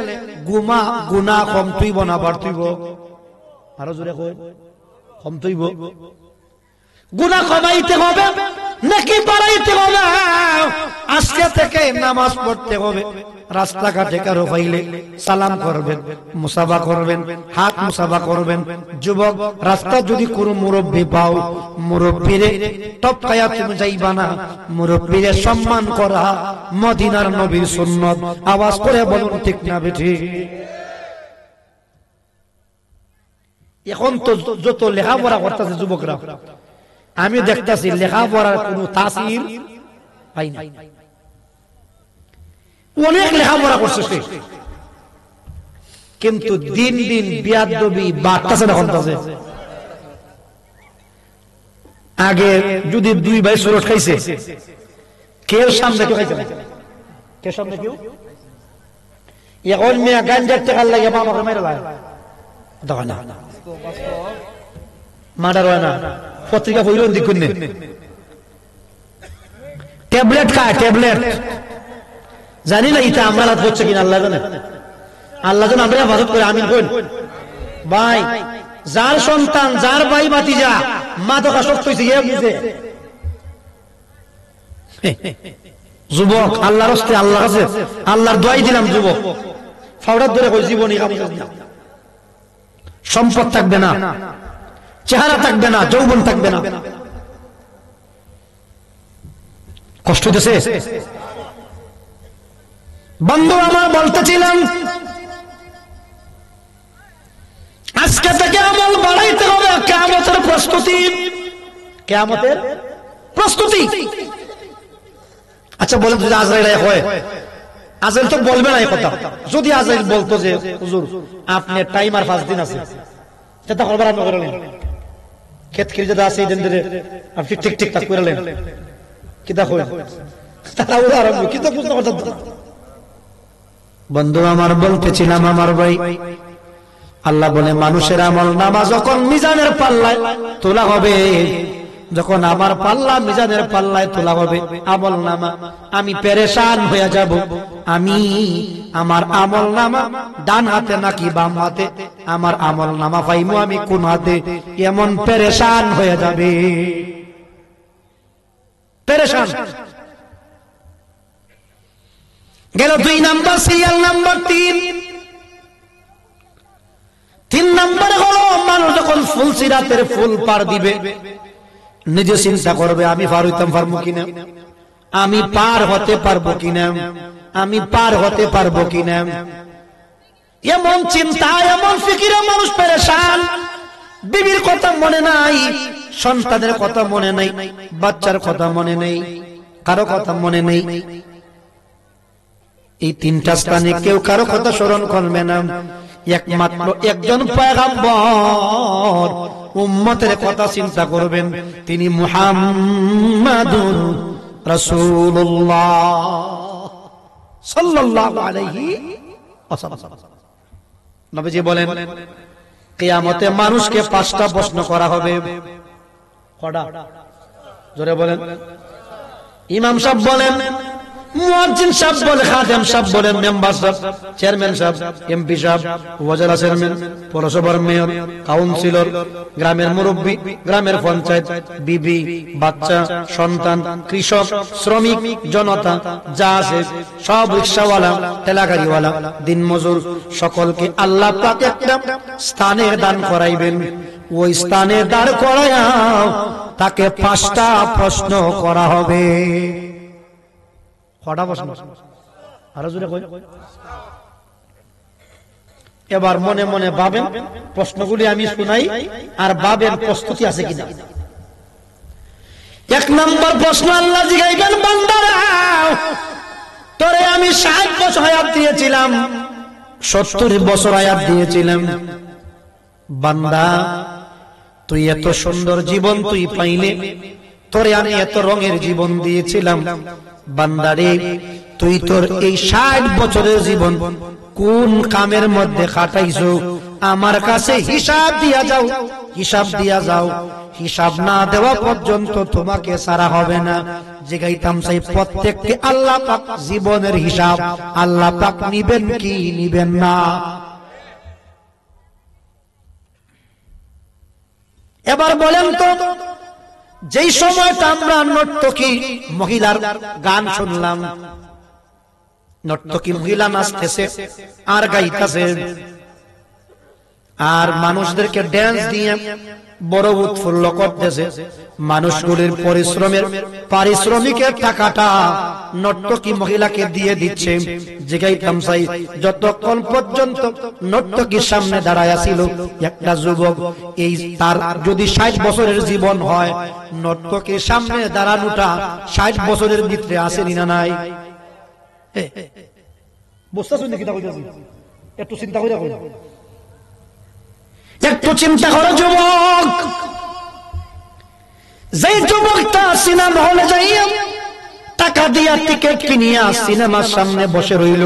গুনাহ কম তুইব না বাড়তুইব? আরো জোরে কই, কম তুইব। গুনাহ কমাইতে হবে নাকি বাড়াইতে হবে? আজকে থেকে নামাজ পড়তে হবে। রাস্তাঘাটে কারো পাইলে সালাম করবেন, মুসাফা করবেন, হাত মুসাফা করবেন। যুবক, রাস্তা যদি কোনো মুরব্বী পাও, মুরব্বীরে টপকায়া তুমি যাইবা না। মুরব্বীরে সম্মান করা মদিনার নবীর সুন্নত। আওয়াজ করে বলুন ঠিক না বেঠিক? এখন তো যত লেখাপড়া করতেছে যুবকরা, আমি দেখতেছি লেখাপড়ার কোনো তাসির পাই না। অনেক লেখাপড়া করছে সে, কিন্তু দিন দিন বিয়াদবি বাড়তেছে না কমতেছে। আগে যদি দুই ভাই সুরট খাইছে, কেউ সামনে কেউ খাইছে না, কে সামনে কেউ। এখন মেয়ে গাঞ্জার টেকার লাগে মামাকে মেরে লাগে দেখো না, মার্ডার হয় না। পত্রিকা বইল দেখুন, ট্যাবলেট খায়, ট্যাবলেট। জানি না এটা আমরা হাত হচ্ছে কিনা, আল্লাহ জানে। আল্লাহ যেন আমরা হেফাজত করে, আমিন কইন। ভাই, যার সন্তান, যার ভাই ভাতিজা মাদকাসক্ত হইছে, এ বুঝে। যুবক, আল্লাহর হস্তে, আল্লাহর কাছে আল্লাহর দোয়াই দিলাম, যুবক ফাউডার ধরে কই জীবনী সম্পদ থাকবে না, চেহারা থাকবে না, যৌবন থাকবে না। কষ্ট হইতেছে। বন্ধু আমার, বলতেছিলাম আজকে থেকে আমল বাড়াইতে হবে। কিয়ামতের প্রস্তুতি, কিয়ামতের প্রস্তুতি। আচ্ছা বলেন, যদি আজরাইল হয়, আজরাইল তো বলবে না এই কথা। যদি আজরাইল বলতো যে হুজুর আপনি টাইম আর 5 দিন আছে, সেটা করবার আমি করলেন, ক্ষেত খেয়ে যেটা আছে এই দিন ধরে আপনি ঠিক ঠিক ঠাক করলেন, কিতা হয় তারা ওরা আরম্ভ কিতা বুঝতে পারত। বন্ধু আমার, বলতেছিলাম আমার ভাই, আল্লাহ বলে মানুষের আমল নামা যখন মিজানের পাল্লায় তোলা হবে, যখন আমার পাল্লা মিজানের পাল্লায় তোলা হবে, আমল নামা, আমি পেরেশান হয়ে যাব। আমি আমার আমল নামা ডান হাতে নাকি বাম হাতে, আমার আমল নামা পাইমু আমি কোন হাতে, এমন পেরেশান হয়ে যাবে, পেরেশান। গেল 2 নাম্বার। সিরিয়াল নাম্বার 3 নাম্বার হলো মানুষ যখন ফুল সিরাতের ফুল পার দিবে, নিজে চিন্তা করবে আমি পার হইতাম পারবো কিনা, আমি পার হতে পারবো কিনা, আমি পার হতে পারবো কিনা। এমন চিন্তা, এমন ফিকিরে মানুষ পেরেশান। বিবির কথা মনে নাই, সন্তানের কথা মনে নাই, বাচ্চার কথা মনে নেই, কারো কথা মনে নেই। এই 3টা স্থানে কেউ কারো কথা স্মরণ করবে না, একমাত্র একজন পয়গম্বর উম্মতের কথা চিন্তা করবেন, তিনি মুহাম্মাদুর রাসূলুল্লাহ সাল্লাল্লাহু আলাইহি ওয়াসাল্লাম। নবীজি বলেন কিয়ামতে মানুষকে 5টা প্রশ্ন করা হবে। কটা? জোরে বলেন। ইমাম সাহেব বলেন, মুয়াজ্জিন সাহেব বলে, খাদেম সাহেব বলেন, মেম্বার সাহেব, চেয়ারম্যান সাহেব, এমপি সাহেব, উপজেলা চেয়ারম্যান, পৌরসভার মেয়র, কাউন্সিলর, গ্রামের মুরব্বী, গ্রামের পঞ্চায়েত, বিবি, বাচ্চা, সন্তান, কৃষক, শ্রমিক, জনতা যা আছে সব, রিকশাওয়ালা, ঠেলাগাড়িওয়ালা, দিনমজুর, সকলকে আল্লাহ পাক একটা স্থানে দান করাইবেন। ওই স্থানে দাঁড় করায়া তাকে 5টা প্রশ্ন করা হবে। কটা প্রশ্ন? আরো জোরে কই। এবার মনে মনে ভাবেন, প্রশ্নগুলি আমি শুনাই আর ভাবেন প্রস্তুতি আছে কিনা। 1 নম্বর প্রশ্ন, আল্লাহ জিগাইবেন, বান্দারা তোরে আমি 60 বছর হায়াত দিয়েছিলাম, 70 বছর হায়াত দিয়েছিলাম, বান্দা তুই এত সুন্দর জীবন তুই পাইলে, তোরে আমি এত রঙের জীবন দিয়েছিলাম, বান্দারে তুই তোর এই 60 বছরের জীবন কোন কামের মধ্যে কাটাইছো আমার কাছে হিসাব দিয়া যাও, হিসাব দিয়া যাও। হিসাব না দেওয়া পর্যন্ত তোমাকে ছাড়া হবে না। জিগাইতাম সেই প্রত্যেককে আল্লাহ পাক জীবনের হিসাব আল্লাহ পাক নিবেন কি নিবেন না। এবার বলেন তো, যেই সময়টা আমরা নর্তকী মহিলার গান শুনলাম, নর্তকী মহিলা নাচতেছে আর গাইতেছে আর মানুষদেরকে ড্যান্স দিয়ে বড় উৎফুল্ল করতেছে, মানুষগুলির পরিশ্রমের পারিশ্রমিকের টাকাটা নর্তকী মহিলাকে দিয়ে দিচ্ছে। জিগাইতাম চাই, যতক্ষণ পর্যন্ত নর্তকীর সামনে দাঁড়ায় ছিল একটা যুবক, এই তার যদি 60 বছরের জীবন হয়, নর্তকীর সামনে দাঁড়ানোটা 60 বছরের ভিতরে আসেনি না নাই? বুঝতেছেন নাকি? একটু চিন্তা করে দেখুন, একটু চিন্তা করো যুবক। যেই যুবকটা সিনেমা হলে যাইয়া টাকা দিয়া টিকিট কিনিয়া সিনেমার সামনে বসে রইল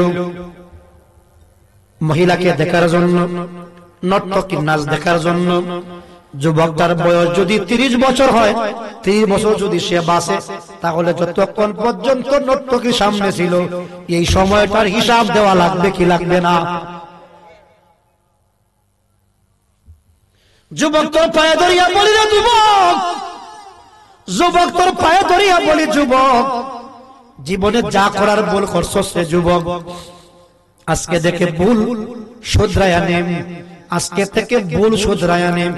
মহিলাকে দেখার জন্য, নর্তকীর নাচ দেখার জন্য, যুবকটার বয়স যদি 30 বছর হয়, 30 বছর যদি সে বাঁচে, তাহলে যতক্ষণ পর্যন্ত নর্তকীর সামনে ছিল এই সময়টার হিসাব দেওয়া লাগবে কি লাগবে না? যুবক তোর পায়ে ধরিয়া বলি না যুবক, যুবক তোর পায়ে ধরিয়া বলি যুবক, জীবনে যা করার ভুল করছস রে যুবক, আজকে দেখে ভুল শুধরায়া নেম, আজকে থেকে ভুল শুধরায়া নেম।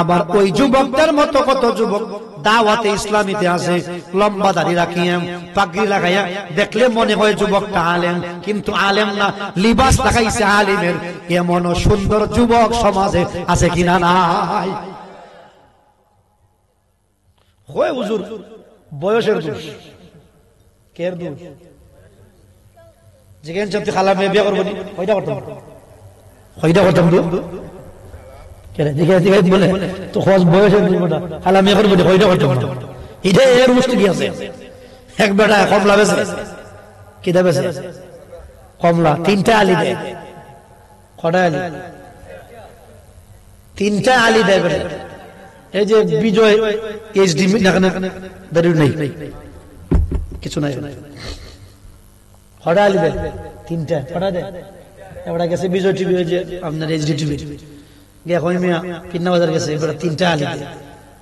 আবার ওই যুবকদের মতো কত যুবক দাওয়াতে ইসলামীতে আছে, লম্বা দাড়ি রাখিয়া পাগড়ি লাগাইয়া, দেখলে মনে হয় যুবকটা আলেম, কিন্তু আলেম না, লিবাস লাগাইছে আলিমের। এমন সুন্দর যুবক সমাজে আছে কিনা নাই? হয় হুজুর বয়সের দোষ, কের দোষ? যেখানে যদি খালা মেয়ে বিয়ে করবো ওইটা করতাম, ওইটা করতাম বলে তো খোঁজ বয়সের খালা মেয়ে করবো ওইটা করতাম। এটা এর মুষ্টি কি আছে? এক বেটা কমলা বেছে, কিটা বেছে? কমলা 3টা আলি দেয়। কটা আলি? 3টা আলি দেয় বেটা। এই যে বিজয় এইচডি দাঁড়িয়ে নেই, কিছু নাই, কটা আলি দেয়? 3টা। কটা দেয়? এবার গেছে বিজয় টিভি, ওই যে আপনার এইচডি টিভি গিয়ে হয় মিয়া কিন্না বাজার গেছে, এবার 3টা আলি দেয়।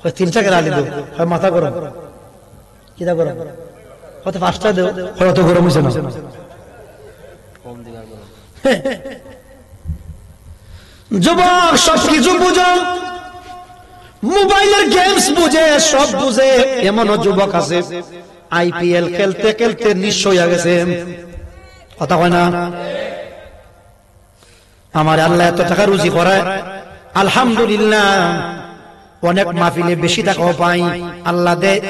হয় 3 টাকার আলি দেব, হয় মাথা গরম, কিটা গরম, হয়তো 5টা দেব, হয় অত গরম হয়েছে না। যুবক সবকিছু বুঝো, মোবাইলের গেমস বুঝে, সব বুঝে। এমনও যুবক আছে আইপিএল খেলতে খেলতে নিঃস্ব হয়ে গেছে। কথা হয় না? আমার আল্লাহ এত টাকা রুজি করায়, আলহামদুলিল্লাহ, অনেক মাহফিলে বেশি টাকাও পাই, আল্লাহ দেয়,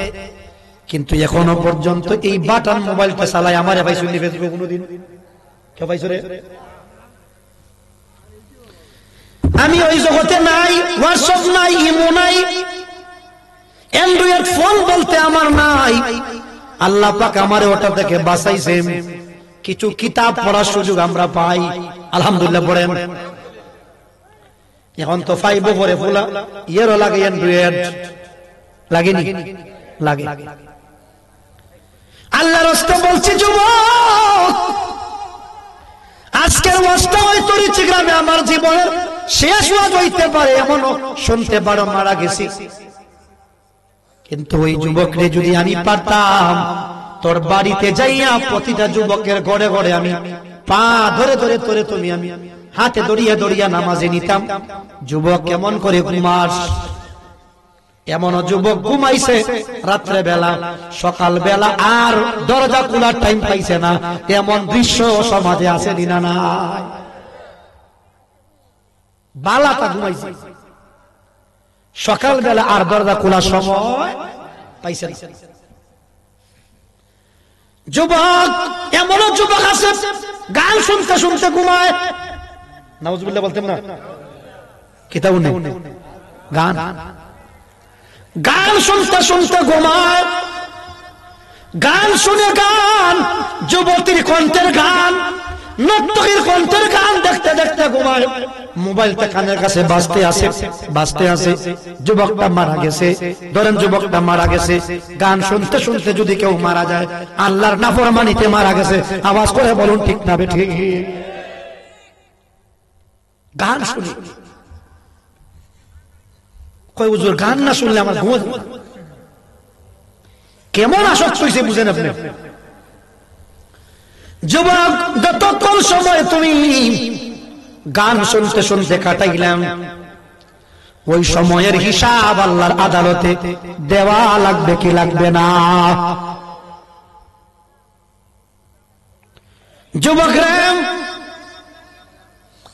কিন্তু এখনো পর্যন্ত এই বাটন মোবাইলটা চালাই আমার পাইছো ফেসবুকে কোনোদিন? কেউ পাইছো রে? আমি ওই জগতে নাই, হোয়াটসঅ্যাপ নাই, ইমো নাই, অ্যান্ড্রয়েড ফোন বলতে আমার নাই। আল্লাহ পাক আমারে ওটা থেকে বাঁচাইছে। কিছু কিতাব পড়ার সুযোগ আমরা পাই, আলহামদুলিল্লাহ পড়েন। এখন তো 5 পরে ফুলা ইয়েরও লাগে, এন্ড্রয়েড লাগেনি, লাগে। আল্লাহর রাস্তা বলছি যুবক, আজকের ওয়াজটা হয়তো রিচি গ্রামে আমার জীবনের শেষ ওয়াজ হইতে পারে, এমনও শুনতে পারো মারা গেছি, কিন্তু ওই যুবকরে যদি আমি পারতাম তোর বাড়িতে যাইয়া প্রতিটা যুবকের ঘরে ঘরে আমি পা ধরে ধরে তোরে তুমি আমি হাতে দড়িয়া দড়িয়া নামাজে নিতাম। যুবক কেমন করে ঘুমাস? এমন যুবক ঘুমাইছে রাত্রে বেলা, সকাল বেলা আর দরজা খোলার টাইম পাইছে না, এমন দৃশ্য সমাজে আছে না? না, বালাটা ঘুমাইছে, সকাল বেলা আর দরজা খোলার সময় পাইছে না। যুবক এমন যুবক আছে গান শুনতে শুনতে ঘুমায়, নাউজুবিল্লাহ বলতেন না, কিতাব নেই, গান গান শুনতে শুনতে ঘুমায়, গান শুনে গান, যুবতীর কণ্ঠের গান, নর্তকীর কণ্ঠের গান দেখতে দেখতে ঘুমায়। মোবাইলটা কানের কাছে বাজতে আসে বাজতে আসে, যুবকটা মারা গেছে, ধরেন যুবকটা মারা গেছে, গান শুনতে শুনতে যদি কেউ মারা যায়, আল্লাহর নাফরমানিতে মারা গেছে, আওয়াজ করে বলুন ঠিক না বেঠিক? গান শুনি কই হুজুর, গান না শুনলে আমার ঘুম কেমন আসক্ত হইছে বুঝেন আপনি? যুবক যতক্ষণ সময় তুমি গান শুনতে শুনতে কাটাইলাম, ওই সময়ের হিসাব আল্লাহর আদালতে দেওয়া লাগবে কি লাগবে না? যুবকরা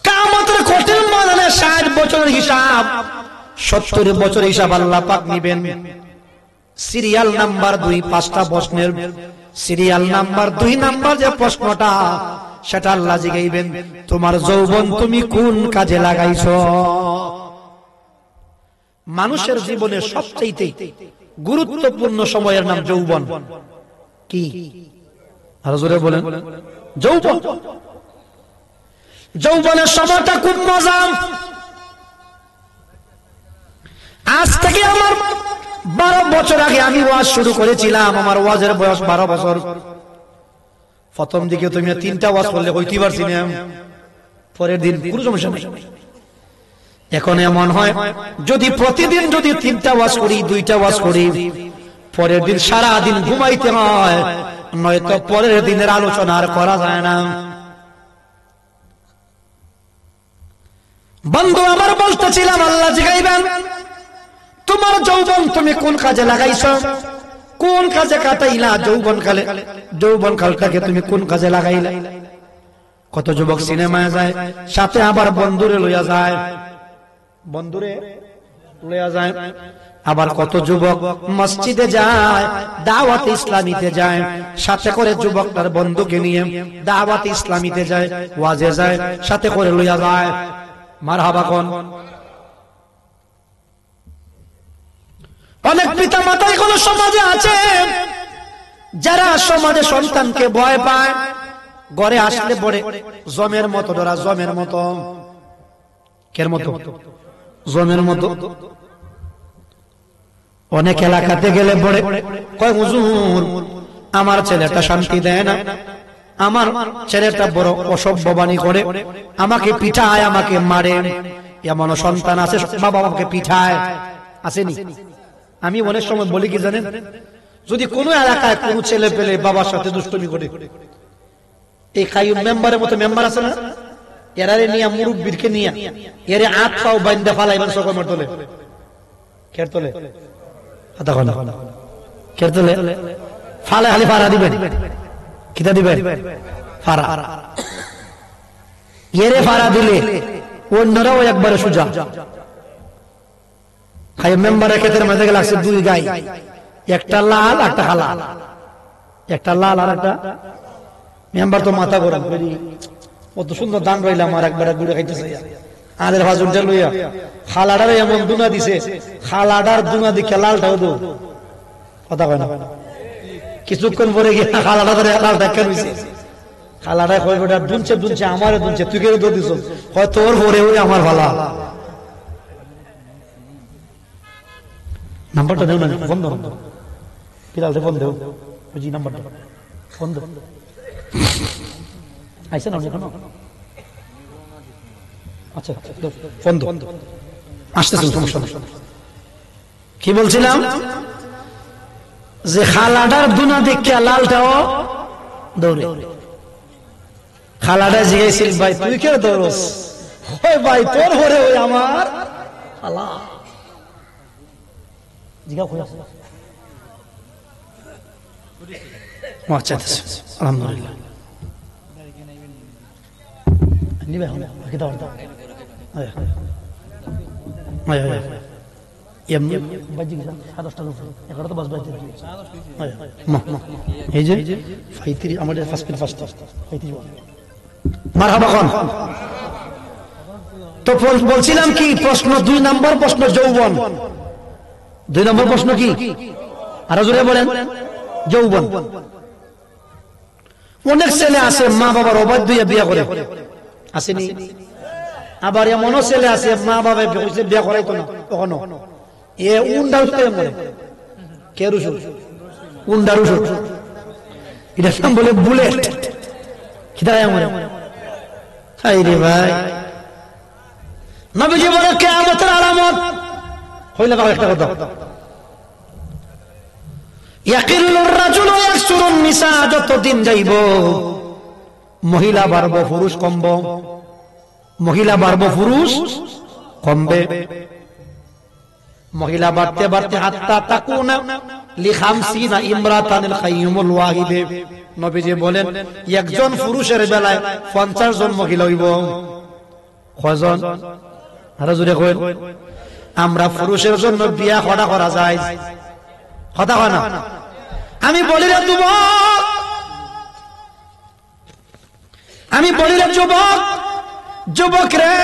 কিয়ামতের কঠিন ময়দানে 60 বছরের হিসাব 70 বছর হিসাব আল্লাহ পাক নিবেন। সিরিয়াল নাম্বার 2 5টা প্রশ্নের সিরিয়াল নাম্বার 2 নাম্বার যে প্রশ্নটা, সেটা আল্লাহ জিগাইবেন, তোমার যৌবন তুমি কোন কাজে লাগাইছো? মানুষের জীবনের সবচেয়ে গুরুত্বপূর্ণ সময়ের নাম যৌবন। কি আরো জোরে বলেন? যৌবন। যৌবনের সময়টা খুব মজা। আজ থেকে আমার 12 বছর আগে আমি ওয়াজ শুরু করেছিলাম, আমার ওয়াজের বয়স 12 বছর। প্রথম দিকে তুমি 3টা ওয়াজ করলে হইতে পারছি না, পরের দিন কোনো সমস্যা নেই। এখন এমন হয় যদি প্রতিদিন যদি 3টা ওয়াজ করি, 2টা ওয়াজ করি, পরের দিন সারা দিন ঘুমাইতে হয়, নয়তো পরের দিনের আলোচনা আর করা যায় না। বন্ধু আমার বলতেছিলাম, আল্লাহ জিগাইবেন তোমার যৌবন তুমি কোন কাজে লাগাইছো, কোন কাজে কাটাইলা? যৌবন কালটাকে তুমি কোন কাজে লাগাইলা? কত যুবক সিনেমায় যায়, সাথে আবার বন্ধুরে লইয়া যায়, আবার কত যুবক মসজিদে যায়, দাওয়াত ইসলামীতে যায়, সাথে করে যুবক তার বন্ধুকে নিয়ে দাওয়াত ইসলামীতে যায়, ওয়াজে যায়, সাথে করে লইয়া যায়। মারহাবা কোন? অনেক পিতা মাতা এখনো সমাজে আছে যারা সমাজে সন্তানকে ভয় পায়, ঘরে আসলে পড়ে জমের মতো ডরা, জমের মতো, কের মতো? জমের মতো। অনেক এলাকাতে গেলে পড়ে কয় হুজুর আমার ছেলেটা শান্তি দেয় না, আমার ছেলেটা বড় অসভ্য বাণী করে, আমাকে পিঠায়, আমাকে মারে। এমন সন্তান আছে বাবা আমাকে পিঠায়, আসেনি? আমি অনেক সময় বলি কি জানেন, যদি কোনো এলাকায় কোনো ছেলে পেলে বাবার সাথে দুষ্টুমি করে, এই কাইয়ুম মেম্বারের মতো মেম্বার আছে না, এরারে নিয়ে মুরব্বিরকে নিয়ে এরে আট পাও বাইন্দা ফালাইবেন সকমের তোলে, কের তোলে, কের তোলে ফালে খালি ফাড়া দিবেন, কিতা দিবেন? ফাড়া। এরে ফাড়া দিলে অন্যরাও একবারে সোজা। কাইয়ুম মেম্বারের ক্ষেত্রে মাঝে লাগছে 2 গাই, একটা লাল একটা কালা, একটা লাল আর একটা। মেম্বার তো মাথা গরম করি, কত সুন্দর দান রইলাম, আর একবার গুড়ে খাইতেছে আদের ভাজুনটা লইয়া খালাডারে এমন দুনা দিছে, খালাডার দুনা দিকে লালটাও দো, কথা কয় না? কিছুক্ষণ পরে গিয়ে খালাটা ধরে লাল ধাক্কা দিয়েছে। খালাটা কয় বেটা দুনছে দুনছে আমারে দুনছে, তুই কেন দৌড় দিছ? হয় তোর ভরে ওই আমার ভালা। নাম্বারটা দেও না, ফোন দাও, বিলালতে ফোন দেও, বুঝি নাম্বারটা ফোন দাও। আইসা না এখনো? আচ্ছা ফোন দাও, আসতেছে, সমস্যা নেই। কি বলছিলাম যে খালাটার দুনা দেখিয়া লালটাও দৌড়ে। খালাটা জিজ্ঞাসিল ভাই তুই কে দৌড়স? ওই ভাই তোর ঘরে ওই আমার খালা। জিজ্ঞাসা করে আচ্ছা আলহামদুলিল্লাহ নিবে হলো বাকি দাও দাও। আয় আয় আয় এমনি বাজি গেল 10টা উপরে 11 তো বাস বাজে। আয় মা এই যে 35 আমাদের ফার্স্ট 35 মারহাবা খান। তো বলছিলাম কি প্রশ্ন 2 নম্বর প্রশ্ন যৌবন। 2 নম্বর প্রশ্ন কি? আরো জোরে বলেন। যৌবন। অনেক ছেলে আছে মা বাবার অবাধ্য হয়ে বিয়ে করে, আসেনি? আবার এমনও ছেলে আছে মা বাবা বিয়ে করাইতো না কখনো, এ উন্ডা মরে কে রুসু উন্ডা রুসু, এটা নাম বলে বুলেট। খিদায় মরে। হাই রে ভাই, নবীজি বলে কিয়ামতের আলামত হইলে একটা কথা, ইয়াকিলুর রাজুলু ইয়াকসুরুন নিসা, যতদিন যাইব মহিলা বাড়বো পুরুষ কমব, মহিলা বাড়বো পুরুষ কমবে। মহিলা বাড়তে বাড়তে হাত্তা তাকুনা লিখামসিনা ইমরাতানিল খাইয়ুমুল ওয়াহিদে, নবীজি বলেন একজন পুরুষের বেলায় 50 জন মহিলা হইব। কয়জন? আরো জোরে কইন। আমরা পুরুষের জন্য বিয়া করা যায় কথা হয় না? আমি বলি রে যুবক, আমি বলি রে যুবক, যুবক রে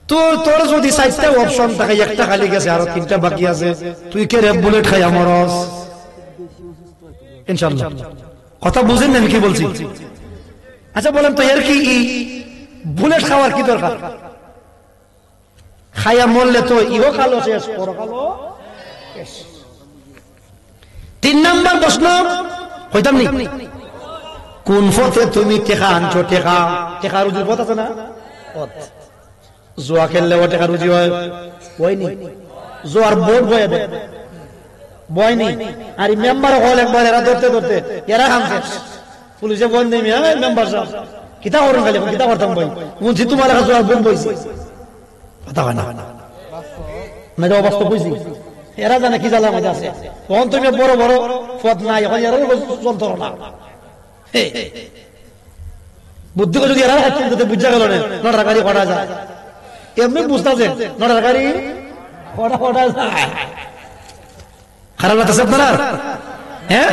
তোর যদি 4টা অপশন থাকে, একটা খালি গেছে আরো 3টা বাকি আছে, তুই কে রে বুলেট খাই আমরস? ইনশাআল্লাহ কথা বুঝেন না কি বলছি? আচ্ছা বলেন তো এর কি বুলেট খাওয়ার কি দরকার? খাইয়া মরলে তো ইহো কালো শেষ, পরকালও শেষ। 3 নম্বর প্রশ্ন হইতাম নি, কোন পথে তুমি টেকা আনছো? টেকা রুজির পথ আছে না? পথ। জোয়া খেললে ও টেকা রুজি হয়? হয়নি। জোয়ার বোর্ড বয়ে দেয়, বয়নি। আর মেম্বার হল একবার এরা ধরতে ধরতে এরা খামছে, পুলিশে বন্ধ নেই মেম্বার সাহেব কিতা করুন খালি কিতা করতাম বই বলছি তোমার কাছে জোয়ার বোর্ড বইছি কথা হয় না, না অবস্থা বুঝছি। এরা জানে কি জ্বালা মধ্যে আছে, তখন তুমি বড় বড় পথ নাই, এখন এরা যন্ত্রণা বুদ্ধি করে যদি এরা বুঝা গেল না, নটার গাড়ি করা যায়, এমনি বুঝতেছে নটার গাড়ি করা যায়। খারাপ লাগতেছে আপনারা? হ্যাঁ,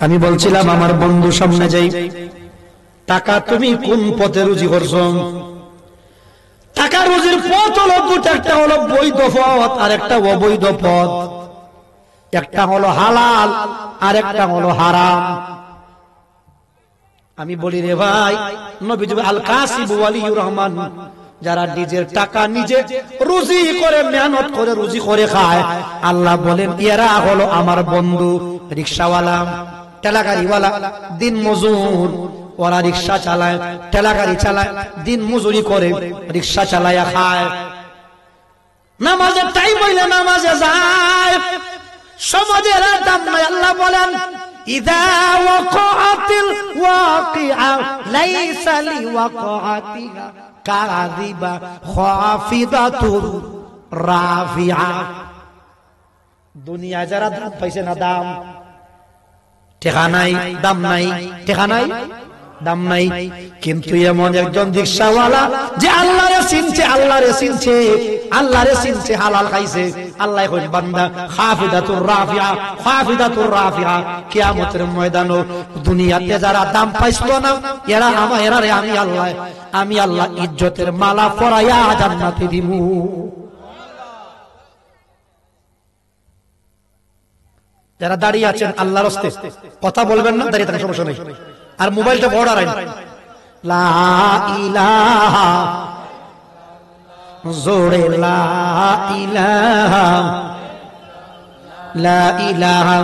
আমি বলছিলাম আমার বন্ধু সামনে যাই, টাকা তুমি কোন পথে রুজি করছো? টাকা রুজির পথ হলো দুটো, একটা হলো বৈধ পথ আর একটা অবৈধ পথ, একটা হলো হালাল আর একটা হলো হারাম। আমি বলি রে ভাই, নবীজি আল কাসিব ওয়ালিউর রহমান, যারা নিজের টাকা নিজে রুজি করে মেহনত করে রুজি করে খায়, আল্লাহ বলেন এরা হলো আমার বন্ধু। রিকশাওয়ালা, ঠেলাগাড়িওয়ালা, দিন মজুর, ওরা রিকশা চালায়, ঠেলাগাড়ি চালায়, দিন মজুরি করে রিকশা চালায়া খায়। নামাজের টাইম হইলে নামাজে যায়, সমাজের দাম নাই। আল্লাহ বলেন ইযা ওয়াকাতিল ওয়াকিআ লাইসা লিওয়াকাতিহা কাযিবা খাফিদাতুর রাফিআ। দুনিয়া যারা দাম পাইছে না, দাম টেকা নাই, দাম নাই, টেকা নাই, দাম নাই, কিন্তু এমন একজন রিকশাওয়ালা যে আল্লাহরে চিনছে, আল্লাহরে চিনছে, আল্লাহরে চিনছে, হালাল খাইছে, আল্লাহ কই বান্দা খাফিদাতুর রাফিআ, খাফিদাতুর রাফিআ। কিয়ামতের ময়দানে দুনিয়াতে যারা দাম পাইছিল না, এরা এরারে আমি আল্লাহ ইজ্জতের মালা পরাইয়া জান্নাতে দিমু। যারা দাঁড়িয়ে আছেন আল্লাহর রাস্তে কথা বলবেন না, দাঁড়িয়ে থাকার সমস্যা নেই। আর মোবাইলটা বড় রাখেন। লা ইলাহা জোরে লা ইলাহা লা ইলাহা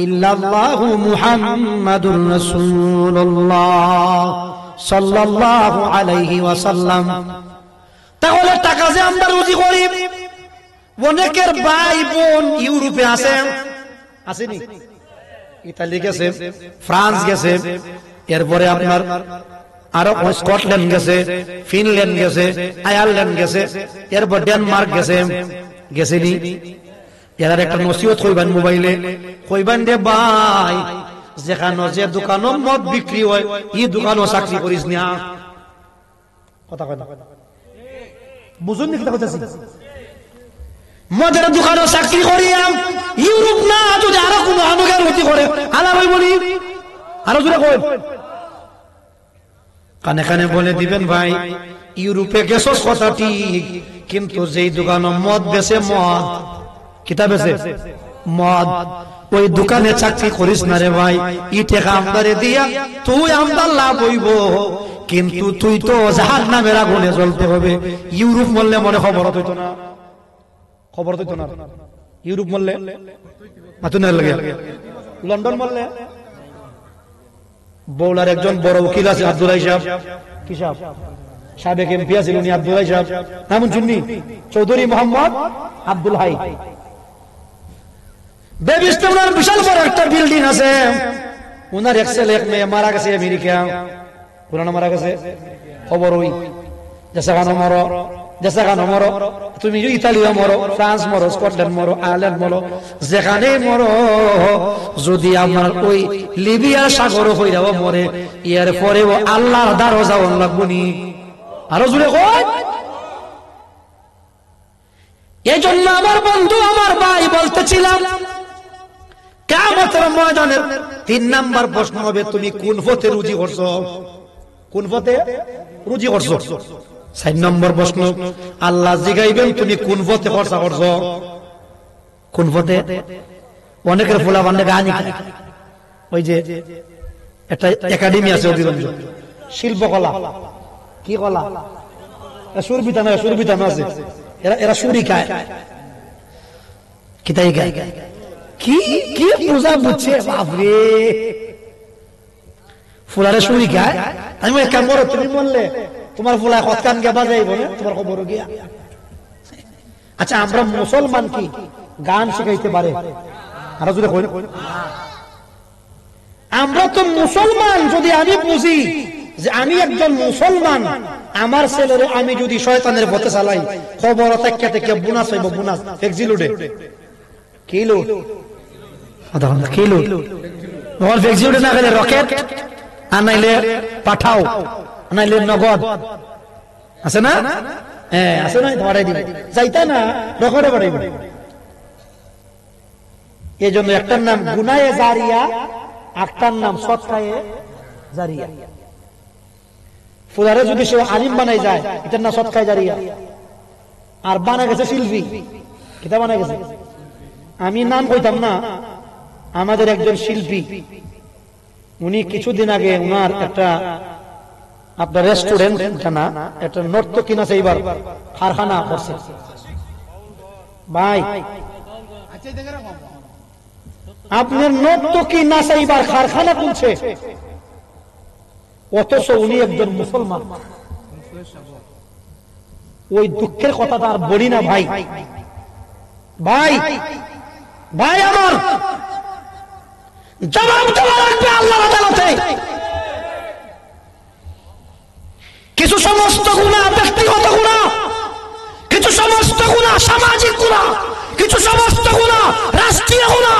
ইল্লাল্লাহু মুহাম্মাদুর রাসূলুল্লাহ সাল্লাল্লাহু আলাইহি ওয়াসাল্লাম। তাহলে টাকা যে আমরা রুজি করি, অনেকের ভাই বোন ইউরোপে আছে, আসেনি? ইতালি গেছে, ফ্রান্স গেছে, এরপরে আপনার আরো স্কটল্যান্ড গেছে, ফিনল্যান্ড গেছে, আয়ারল্যান্ড গেছে, এরপর ডেনমার্ক গেছে, গেছেনি? এরা একটা নসিহত কইবেন মোবাইলে, কইবেন রে ভাই, যেখানে যে দোকানও মদ বিক্রি হয় এই দোকানও চাকরি করিস না। কথা কয় না, বুঝুন নি কথা কইতাছি? মদের দোকানও চাকরি করিয়া ইউরোপ না যদি আরো কোনো অনুগার হতে করে আলাপ হইব নি? আরো জোরে কই, কানে কানে বলে দিবেন ভাই, ইউরোপে গেছস কথা ঠিক, কিন্তু যেই দোকানও মদ বেচে, মদ কিতা বেচে মদ, ওই দোকানে চাকরি করিস না রে ভাই। ই টাকা আমদারে দিয়া তুই আমদার লাভ হইব, কিন্তু তুই তো জাহান্নামের আগুনে জ্বলতে হবে। ইউরোপ মরলে মনে খবর হইতো না, খবর হইতো না। ইউরোপ মরলে মাতুনের লাগে, লন্ডন মরলে। বৌলার একজন বড় উকিল আছে আব্দুল্লাহ সাহেব, কি সাহেব, সাবেক এমপি আছেন উনি, আব্দুল্লাহ সাহেব নাম শুননি? চৌধুরী মোহাম্মদ আব্দুল হাই। বেবিস্টনের বিশাল বড় একটা বিল্ডিং আছে, উনার এক ছেলে এক মেয়ে মারা গেছে আমেরিকা, পুরানো মারা গেছে। খবর ওই যেসাখানো মরো, যেসাখানো মরো, তুমি ইতালিও মরো, ফ্রান্স মরো, স্কটল্যান্ড মরো, আয়ারল্যান্ড মরো, যেখানে মরো, যদি আমার ওই লিবিয়ার সাগর হইরাও মরে, এর পরেও আল্লাহর দ্বারও যাওয়ান লাগবো নি। আরো জুড়ে কই। এই জন্য আমার বন্ধু, আমার ভাই বলতেছিলাম, কিয়ামতের ময়দানের 3 নাম্বার প্রশ্ন হবে, তুমি কোন পথে রুজি করছো, কোন পথে রুজি করছো। 4 নম্বর প্রশ্ন, আল্লাহ জিগাইবেন তুমি কোন পথে খরচা করছো, কোন পথে। অনেকের ফুলা বান্ধে গান, ওই যে একটা একাডেমি আছে অধিগঞ্জ, শিল্পকলা, কি কলা, সুরবিতানো, সুরবিতানো আছে, এরা সুরি খায়, কিতাই গায়, কি কি পূজা বুঝছে, বাপরে ফুলারে সুরি খায়। আমি এক কাম করো, তুমি বললে তোমার ফুলা কতকান গে বাজাইব না, তোমার খবর গিয়া। আচ্ছা, আমরা মুসলমান কি গান শিখাইতে পারে? আরো যদি আমরা তো মুসলমান, যদি আমি বুঝি যে আমি একজন মুসলমান, আমার ছেলেরে আমি যদি শয়তানের পথে চালাই, খবর থেকে থেকে বোনাস হইব, বোনাস ফেক্সিলুডে কিলো কিলো, ফেক্সিলুডে না গেলে রকেট, আনাইলে পাঠাও, আনাইলে নগদ আছে না? হ্যাঁ আছে না, ধরাই দিবে, যাইতা না রকেটে বাড়াইব। এই জন্য একটার নাম গুনায়ে জারিয়া, একটার নাম সদকায়ে জারিয়া। ফুলারে যদি সে আলিম বানাই যায়, এটার নাম সদকায়ে জারিয়া। আর বানা গেছে শিল্পী, কিতা বানা গেছে, আমি নাম কইতাম না, আমাদের একজন শিল্পী, উনি কিছুদিন আগে উনার একটা আপনার রেস্টুরেন্ট না, একটা নর্তকী নাচে এইবার কারখানা করছে ভাই। আপনার নর্তকী নাচে এইবার কারখানা খুলছে, অথচ উনি একজন মুসলমান। ওই দুঃখের কথাটা আর বলি না ভাই। ভাই ভাই আমার জবাব দেওয়া লাগবে আল্লাহর আদালতে। কিছু সমস্ত গুনাহ ব্যক্তিগত গুনাহ, কিছু সমস্ত গুনাহ সামাজিক গুনাহ, কিছু সমস্ত গুনাহ রাষ্ট্রীয় গুনাহ।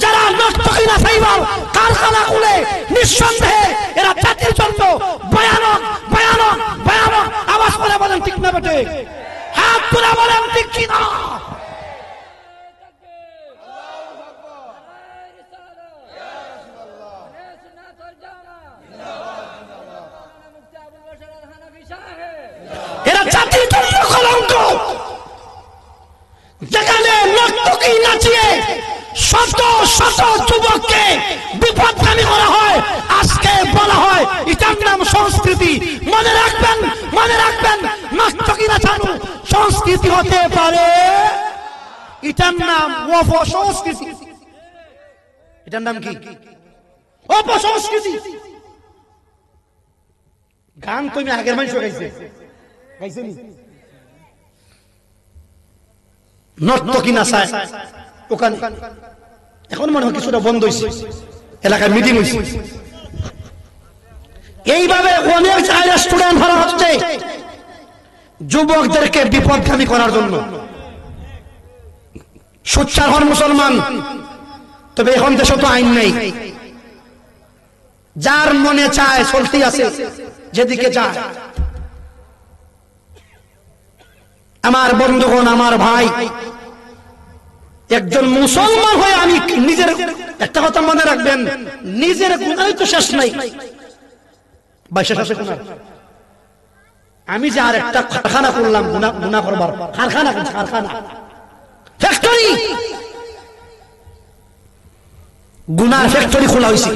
যারা নর্তকী নাচাইবার কারখানা খুলে, নিঃসন্দেহে এরা জাতির জন্য ভয়ানক ভয়ানক ভয়ানক। আওয়াজ করে বলেন ঠিক না বেটে, হাত তুলে বলেন ঠিক কি না। এরা জাতির জন্য কলঙ্ক। যেখানে নর্তকী নাচিয়ে সব শত শত যুবককে বিপথগামী করা হয়, আজকে বলা হয় এটার নাম সংস্কৃতি। মনে রাখবেন, মনে রাখবেন, নাস্তিক নাচানো সংস্কৃতি হতে পারে, এটার নাম অপসংস্কৃতি। এটার নাম কি? অপসংস্কৃতি। গান তুমি আগের মানুষ গাইছে, গাইছেনি? নর্তকী নাচায় ওখানে, এখন মনে হয় কিছুটা বন্ধ হয়েছে, এলাকায় মিটিং হয়েছে। এইভাবে অনেক জায়গায় স্টুডেন্ট ধরা হচ্ছে যুবকদেরকে বিপদগামী করার জন্য। সোচ্চার হন মুসলমান, তবে এখন দেশে তো আইন নেই, যার মনে চায় চলতে আছে যেদিকে যায়। আমার বন্ধুগণ, আমার ভাই, একজন মুসলমান হয়ে আমি নিজের একটা কথা মনে রাখবেন, নিজের গুনাহ তো শেষ নাই, আমি যে আর একটা কারখানা করলাম গুনাহ করবার, কারখানা কারখানা ফ্যাক্টরি, গুনার ফ্যাক্টরি খোলা হয়েছে।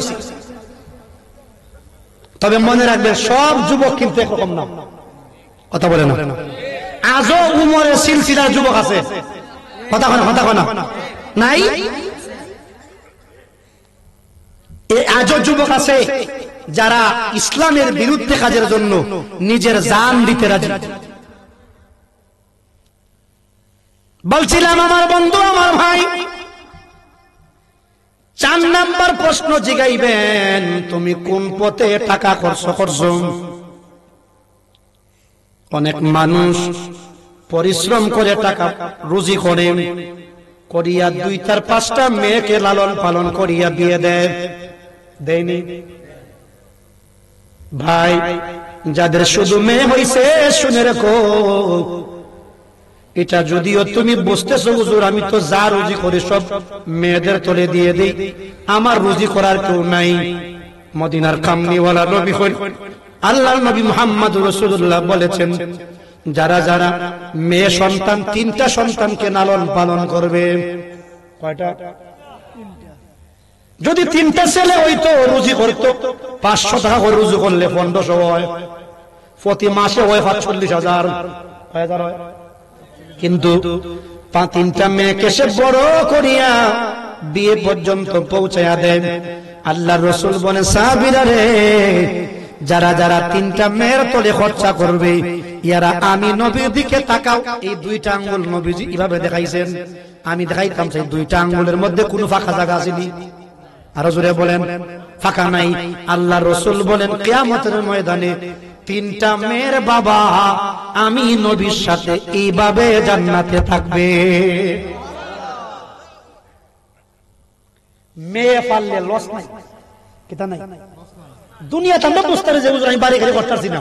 তবে মনে রাখবেন সব যুবক কিন্তু একরকম না, কথা বলে না। আজও উমরের সিলসিলার যুবক আছে, কথা কনা, কথা কনা নাই? আজও যুবক আছে যারা ইসলামের বিরুদ্ধে কাজের জন্য নিজের জান দিতে রাজি। বলছিলাম আমার বন্ধু, আমার ভাই, 4 নাম্বার প্রশ্ন জিগাইবেন, তুমি কোন পথে টাকা খরচ করছো? অনেক মানুষ পরিশ্রম করে টাকা রুজি করে, করিয়া 2-4-5টা মেয়েকে লালন পালন করিয়া বিয়ে দেয়, দেয়নি? ভাই, যাদের শুধু মেয়ে হইছে শুনে রেখো, এটা যদিও তুমি বুঝতেছো হুজুর আমি তো যা রুজি করি সব মেয়েদের তলে দিয়ে দিই, আমার রুজি করার কেউ নাই। মদিনার কামনিওয়ালা নবী আল্লাহর নবী মুহাম্মদুর রাসূলুল্লাহ বলেছেন, যারা যারা মেয়ে সন্তান 3টা সন্তানকে লালন পালন করবে, কয়টা? যদি 3টা ছেলে হইতো রুজি করতো 500 টাকা করে রুজি করলে 1500 হয়, প্রতি মাসে হয় 45,000 হয়। কিন্তু 3টা মেয়েকে সে বড় করিয়া বিয়ে পর্যন্ত পৌঁছায়া দেন। আল্লাহর রাসূল বলেন, সাহাবীরা রে, যারা যারা 3টা মেয়ের তলে খরচা করবে, ইয়ারা আমি নবীর দিকে তাকাও। এই 2টা আঙ্গুল নবীজি এভাবে দেখাইছেন, আমি দেখাইতাম সেই 2টা আঙ্গুলের মধ্যে কোনো ফাঁকা জায়গা আসেনি। আরো জোরে বলেন, ফাঁকা নাই। আল্লাহর রাসূল বলেন, কিয়ামতের ময়দানে 3টা মেয়ের বাবা আমি নবীর সাথে এইভাবে জান্নাতে থাকবে। মেয়ে পারলে লস নাই, কিতা নাই? দুনিয়াতে আমরা বুঝতে পারি যে আমি বাড়ি ঘরে করতেছি না,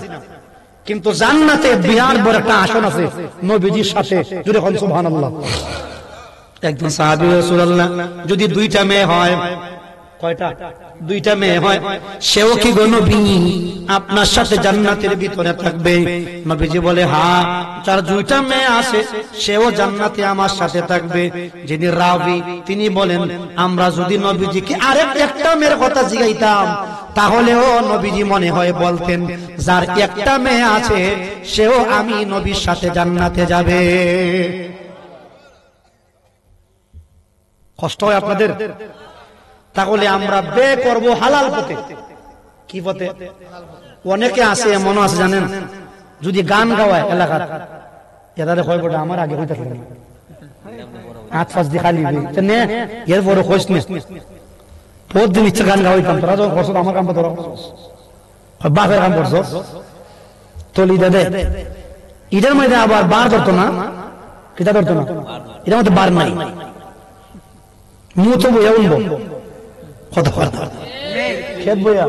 কিন্তু জান্নাতে বিরাট বড় একটা আসন আছে নবীজির সাথে। জোরে বলেন সুবহানাল্লাহ। একজন সাহাবী, রাসূলুল্লাহ, যদি 2টা মেয়ে হয়, কয়টা? 2টা মেয়ে হয়, সেও কি গো নবী আপনার সাথে জান্নাতের ভিতরে থাকবে? নবীজি বলে, হ্যাঁ, যার 2টা মেয়ে আছে সেও জান্নাতে আমার সাথে থাকবে। যিনি রাবি তিনি বলেন, আমরা যদি নবীজিকে আরেক একটা মেয়ের কথা জিগাইতাম তাহলেও নবীজি মনে হয় বলতেন, যার একটা মেয়ে আছে সেও আমি নবীর সাথে জান্নাতে যাবে। কষ্ট হয় আপনাদের? তাহলে আমরা বে করব হালাল পথে। কি পথে? অনেকে আছে এমন আছে জানেন, যদি গান গাওয়ায় এলাকার, এদারে কয় বড় আমার আগে হইতে থাকে, হাত ফাঁস দিয়ে খালি নে এর বড় খোঁজ নে, প্রতিদিন ইচ্ছে গান গাওয়াইতাম, তোরা যখন করছো আমার কাম তোরা বাপের কাম করছো তলি দে। ঈদের মধ্যে আবার বার ধরতো না, কিতা ধরতো না, এটার মধ্যে বার নাই, মুখ তো বইয়া উঠবো কথা কথা খেত বইয়া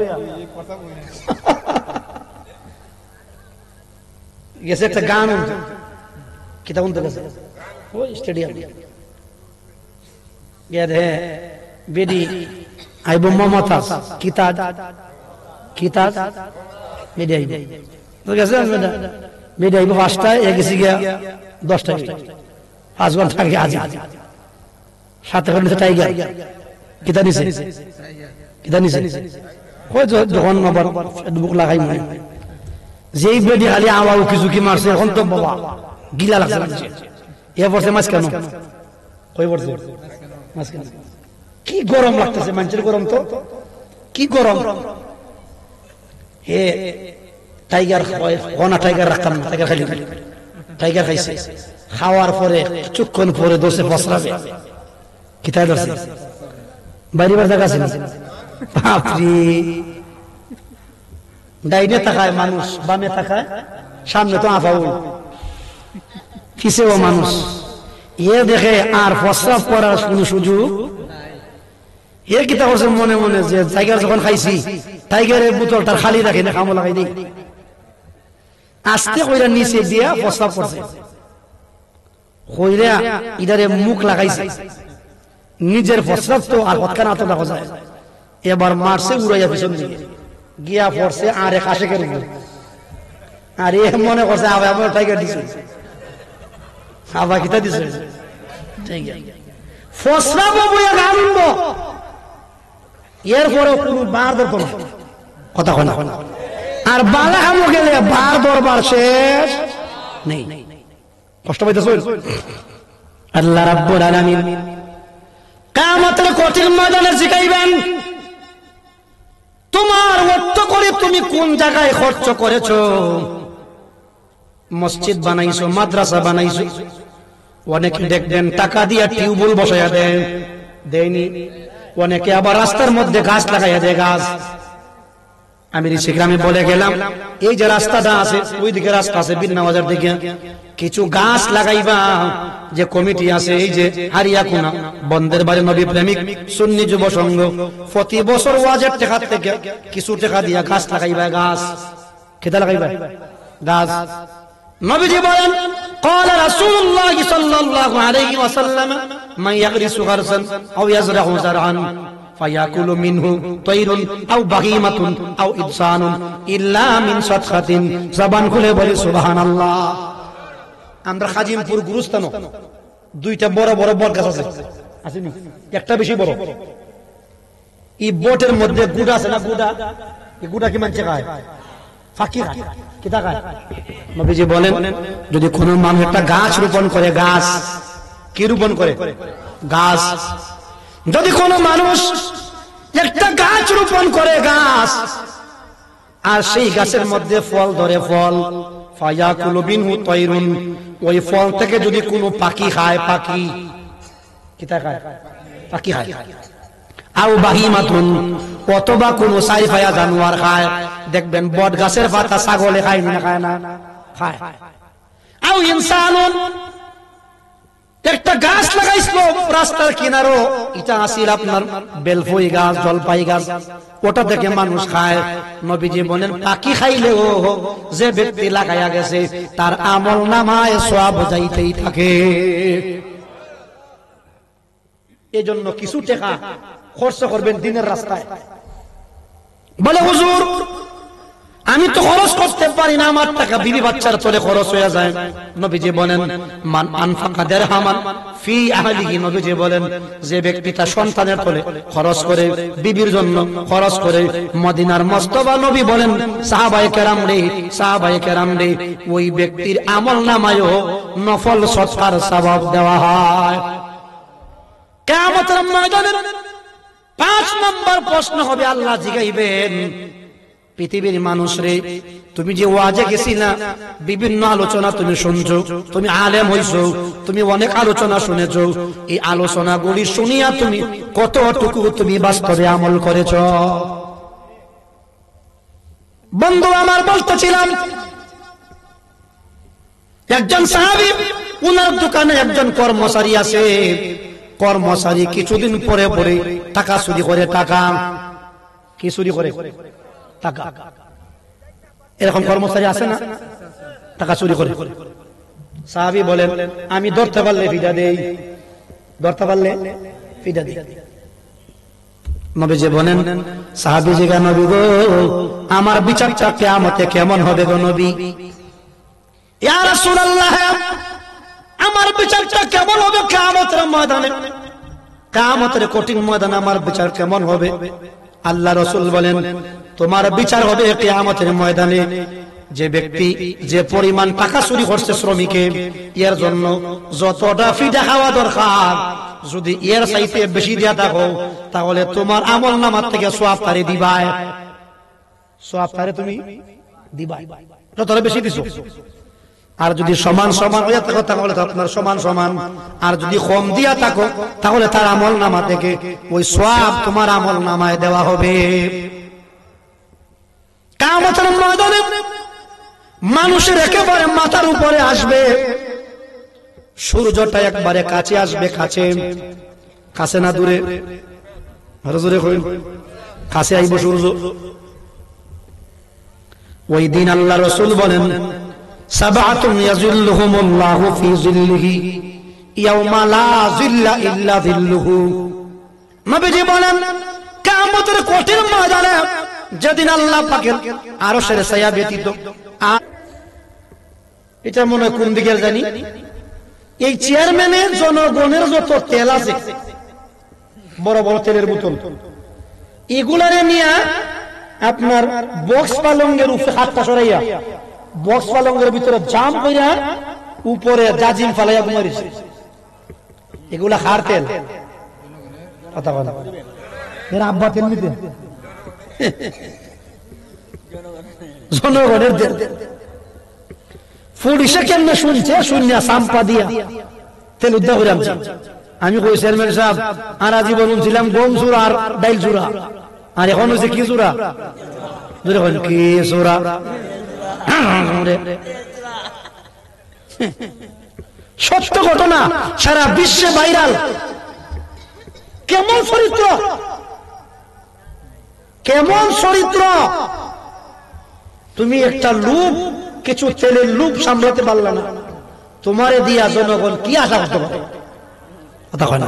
গেছে একটা গান কিতা শুনতে গেছে ওই স্টেডিয়াম গেছে বেডি আইব মমতা কিতা কিতা বেডি আইব তো গেছে বেডি আইব 5টায় গেছি গিয়া 10টায় 5 ঘন্টা আগে আজ সাথে করে নিচে টাইগার, কিতা নিছে, কিতা নিছে, কই যখন আবার বুক লাগাই মনে যেই বেডি খালি আওয়া উকি ঝুঁকি মারছে, এখন তো বাবা গিলা লাগছে। এ পড়ছে মাছ কেন, কই পড়ছে মাছ কেন, কি গরম লাগতেছে মানুষের, গরম তো কি গরম। হে টাইগার না, টাইগার রাখতাম না, টাইগার খালি টাইগার খাইছে, খাওয়ার পরে কিছুক্ষণ পরে দোষে পসরাবে, কিতায় ধরছে বাইরে বার জায়গা আছে, বাপরে ডাইনে তাকায় মানুষ, বামে তাকায়, সামনে তো আফাউল, পিছেও মানুষ, এ দেখে আর প্রস্রাব করার কোনো সুযোগ। এ কিতা করছে মনে মনে যে টাইগার যখন খাইছি, টাইগারের বোতলটা খালি রাখি না, খামো লাগাই দিই, আস্তে কইরা নিচে দিয়া প্রস্রাব করছে, কইরা ইদারে মুখ লাগাইছে, নিজের প্রস্রাব তো আর হৎকানা তো দেখা যায়, এবার মারছে উড়াইয়া পিছন দিকে গিয়া পড়ছে আর এক আশেকের উপর, আর এ মনে করছে আবার টাইগার দিছে, আবার কিতা দিছে প্রস্রাব বইয়া আনন্দ, এরপরে কোন বার ধরতো না, কথা হয় না, আর বালা হামো গেলে বার দরবার শেষ নেই। কষ্ট পাইতেছ? আল্লাহ রাব্বুল আলামিন কিয়ামতের কঠিন ময়দানে শিখাইবেন, তোমার অর্থ করে তুমি কোন জায়গায় খরচ করেছো। মসজিদ বানাইছো, মাদ্রাসা বানাইছো, অনেকে দেখবেন টাকা দিয়া টিউবওয়েল বসাইয়া দেয়, দেয়নি। অনেকে আবার রাস্তার মধ্যে গাছ লাগাইয়া দেয়, গাছ। আমি ঋষিগ্রামে বলে গেলাম, এই যে রাস্তাটা আছে, ওই দিকে রাস্তা আছে বিন্নাবাজার দিকে, কিছু গাছ লাগাইবা। যে কমিটি আছে, এই যে হারিয়াকুনা বন্ধের বাড়ি নবী প্রেমিক সুন্নি যুব সংঘ, প্রতি বছর ওয়াজের টাকা থেকে কিছু টাকা দিয়া গাছ লাগাইবা, গাছ খেতে লাগাইবা, গাছ। নবীজি বলেন, قال رسول الله صلى الله عليه وسلم من يغرس غرسا او يزرع زرعا فيأكل منه طير او بهيمة او انسان الا من صدقة। জবান খুলে বলি সুবহানাল্লাহ। আমরা খাজিমপুর গুরুস্থান দুইটা বড় বড় বট গাছ আছে, আসেনি? একটা বেশি বড়, এই বটের মধ্যে গুড়া আছে না, গুড়া, এই গুড়া কি মানছে খায়? ফাকির কি খায়? নবীজি বলেন, যদি কোনো মানুষ একটা গাছ রোপণ করে, গাছ কি রোপণ করে? গাছ। যদি কোনো মানুষ একটা গাছ রোপণ করে, গাছ, আর সেই গাছের মধ্যে ফল ধরে, ফল, ফায়াকুলু মিনহু তায়রুন, ওই ফল থেকে যদি কোনো পাখি খায়, পাখি কি খায়? পাখি খায়। আও বাহিমাতুন, অথবা কোনো সাইফায়া জানোয়ার খায়। দেখবেন বট গাছের পাতা ছাগলে খায় না, খায় না? খায়। আও ইনসানুন, একটা গাছ লাগাইছিল রাস্তার কিনারো, এটা আসিল আপনার বেলফই গাছ, জলপাই গাছ, ওটা থেকে মানুষ খায়। নবীজি বলেন, পাখি খাইলেও যে ব্যক্তি লাগাইয়া গেছে তার আমল নামায় সওয়াব যাইতেই থাকে। এজন্য কিছু টাকা খরচ করবেন দিনের রাস্তায়। বলে হুজুর, আমি তো খরচ করতে পারি না, আমার টাকা বিবি বাচ্চার চলে খরচ হয়ে যায়। নবীজি বলেন, মান আনফাকা দিরহামান ফি আহলিহি, নবীজি বলেন, যে ব্যক্তি তার সন্তানের চলে খরচ করে, বিবির জন্য খরচ করে, মদিনার মুস্তাফা নবী বলেন, সাহাবায়ে কেরাম রে, ওই ব্যক্তির আমলনামায়ও নফল সদকার সওয়াব দেওয়া হয়। কিয়ামতের ময়দানে 5 নম্বর প্রশ্ন হবে, আল্লাহ জিগাইবেন, পৃথিবীর মানুষ রে, তুমি যে ওয়াজে গেছিলা, বিভিন্ন আলোচনা তুমি শুনছো, তুমি আলেম হইছো, তুমি অনেক আলোচনা শুনেছো, এই আলোচনাগুলি শুনিয়া তুমি কতটুকু তুমি বাস্তবে আমল করেছ? বন্ধু আমার, বলতেছিলাম, একজন সাহাবী, উনার দোকানে একজন কর্মচারী আছে। কর্মচারী কিছুদিন পরে পরে টাকা চুরি করে, টাকা কি চুরি করে? টাকা। এরকম কর্মচারী আছে না? টাকা চুরি করে। সাহাবী বলেন, আমি ধরতে পারলে ফিদা দেই, ধরতে পারলে ফিদা দেই। নবীজি বলেন, সাহাবী জিগা, নবী গো, আমার বিচারটা কিয়ামতে কেমন হবে গো নবী? ইয়া রাসূলুল্লাহ, আমার বিচারটা কেমন হবে কিয়ামতের ময়দানে? কিয়ামতের কঠিন ময়দানে আমার বিচার কেমন হবে? আল্লাহ রাসূল বলেন, তোমার বিচার হবে কিয়ামতের ময়দানে যে ব্যক্তি যে পরিমাণ টাকা চুরি করছে শ্রমিকে, এর জন্য যতটা ফিদা খাওয়া দরকার যদি এর চাইতে বেশি দিয়া থাকো, তাহলে তোমার আমলনামার থেকে সওয়াব তারে দিবাই, সওয়াব তারে তুমি দিবাই, যতটা বেশি দিছো। আর যদি সমান সমান হয়ে থাকো তাহলে আপনার সমান সমান, আর যদি কম দিয়া থাকো তাহলে তার আমলনামা থেকে ওই সওয়াব তোমার আমলনামায় দেওয়া হবে। কিয়ামতের ময়দানে মানুষের একেবারে মাথার উপরে আসবে, সূর্যটা একবারে কাছে আসবে, কাছে কাছে না দূরে, জোরে কইন, কাছে আইব সূর্য। ওই দিন আল্লাহ রাসূল বলেন, সাবআতুন ইয়াযিল্লুহুমুল্লাহু ফি যিল্লিহি ইয়াওমা লা যিল্লা ইল্লা যিল্লুহু। নবীজি বলেন, কিয়ামতের কঠিন ময়দানে যেদিন আল্লাহ পাকের আরশের ছায়া ব্যতীত, এটা মনে কোন দিকে জানি, এই চেয়ারম্যানের জনগণের যত তেল আছে, বড় বড় তেলের বোতল, এগুলারে নিয়ে আপনার বক্স পালঙ্গের উপরে হাতটা সরাইয়া বক্স পালঙ্গের ভিতরে জাম কইরা উপরে জাজিম ফালাইয়া ঘুমাইছে, এগুলা খার তেল। কথা বলা এর আব্বা তেল নিতেন, জনগণের তেল। পুলিশে কেমনে শুনছে, শুনিয়া সাম্পা দিয়া তেল উদ্ধার করে আনছে। আমি কই চেয়ারম্যান সাহেব, আর আজীবন ছিলাম গম চূড়া আর ডাইল চূড়া, আর এখন হচ্ছে কি চূড়া? কি চূড়া? সত্য ঘটনা, সারা বিশ্বে ভাইরাল। কেমন চরিত্র, কেমন চরিত্র! তুমি একটা লোভ, কিছু তেলের লোভ সামলাতে পারলা না, তোমারে দিয়া জনগণ কি আশা করতে পারে? কথা হয় না।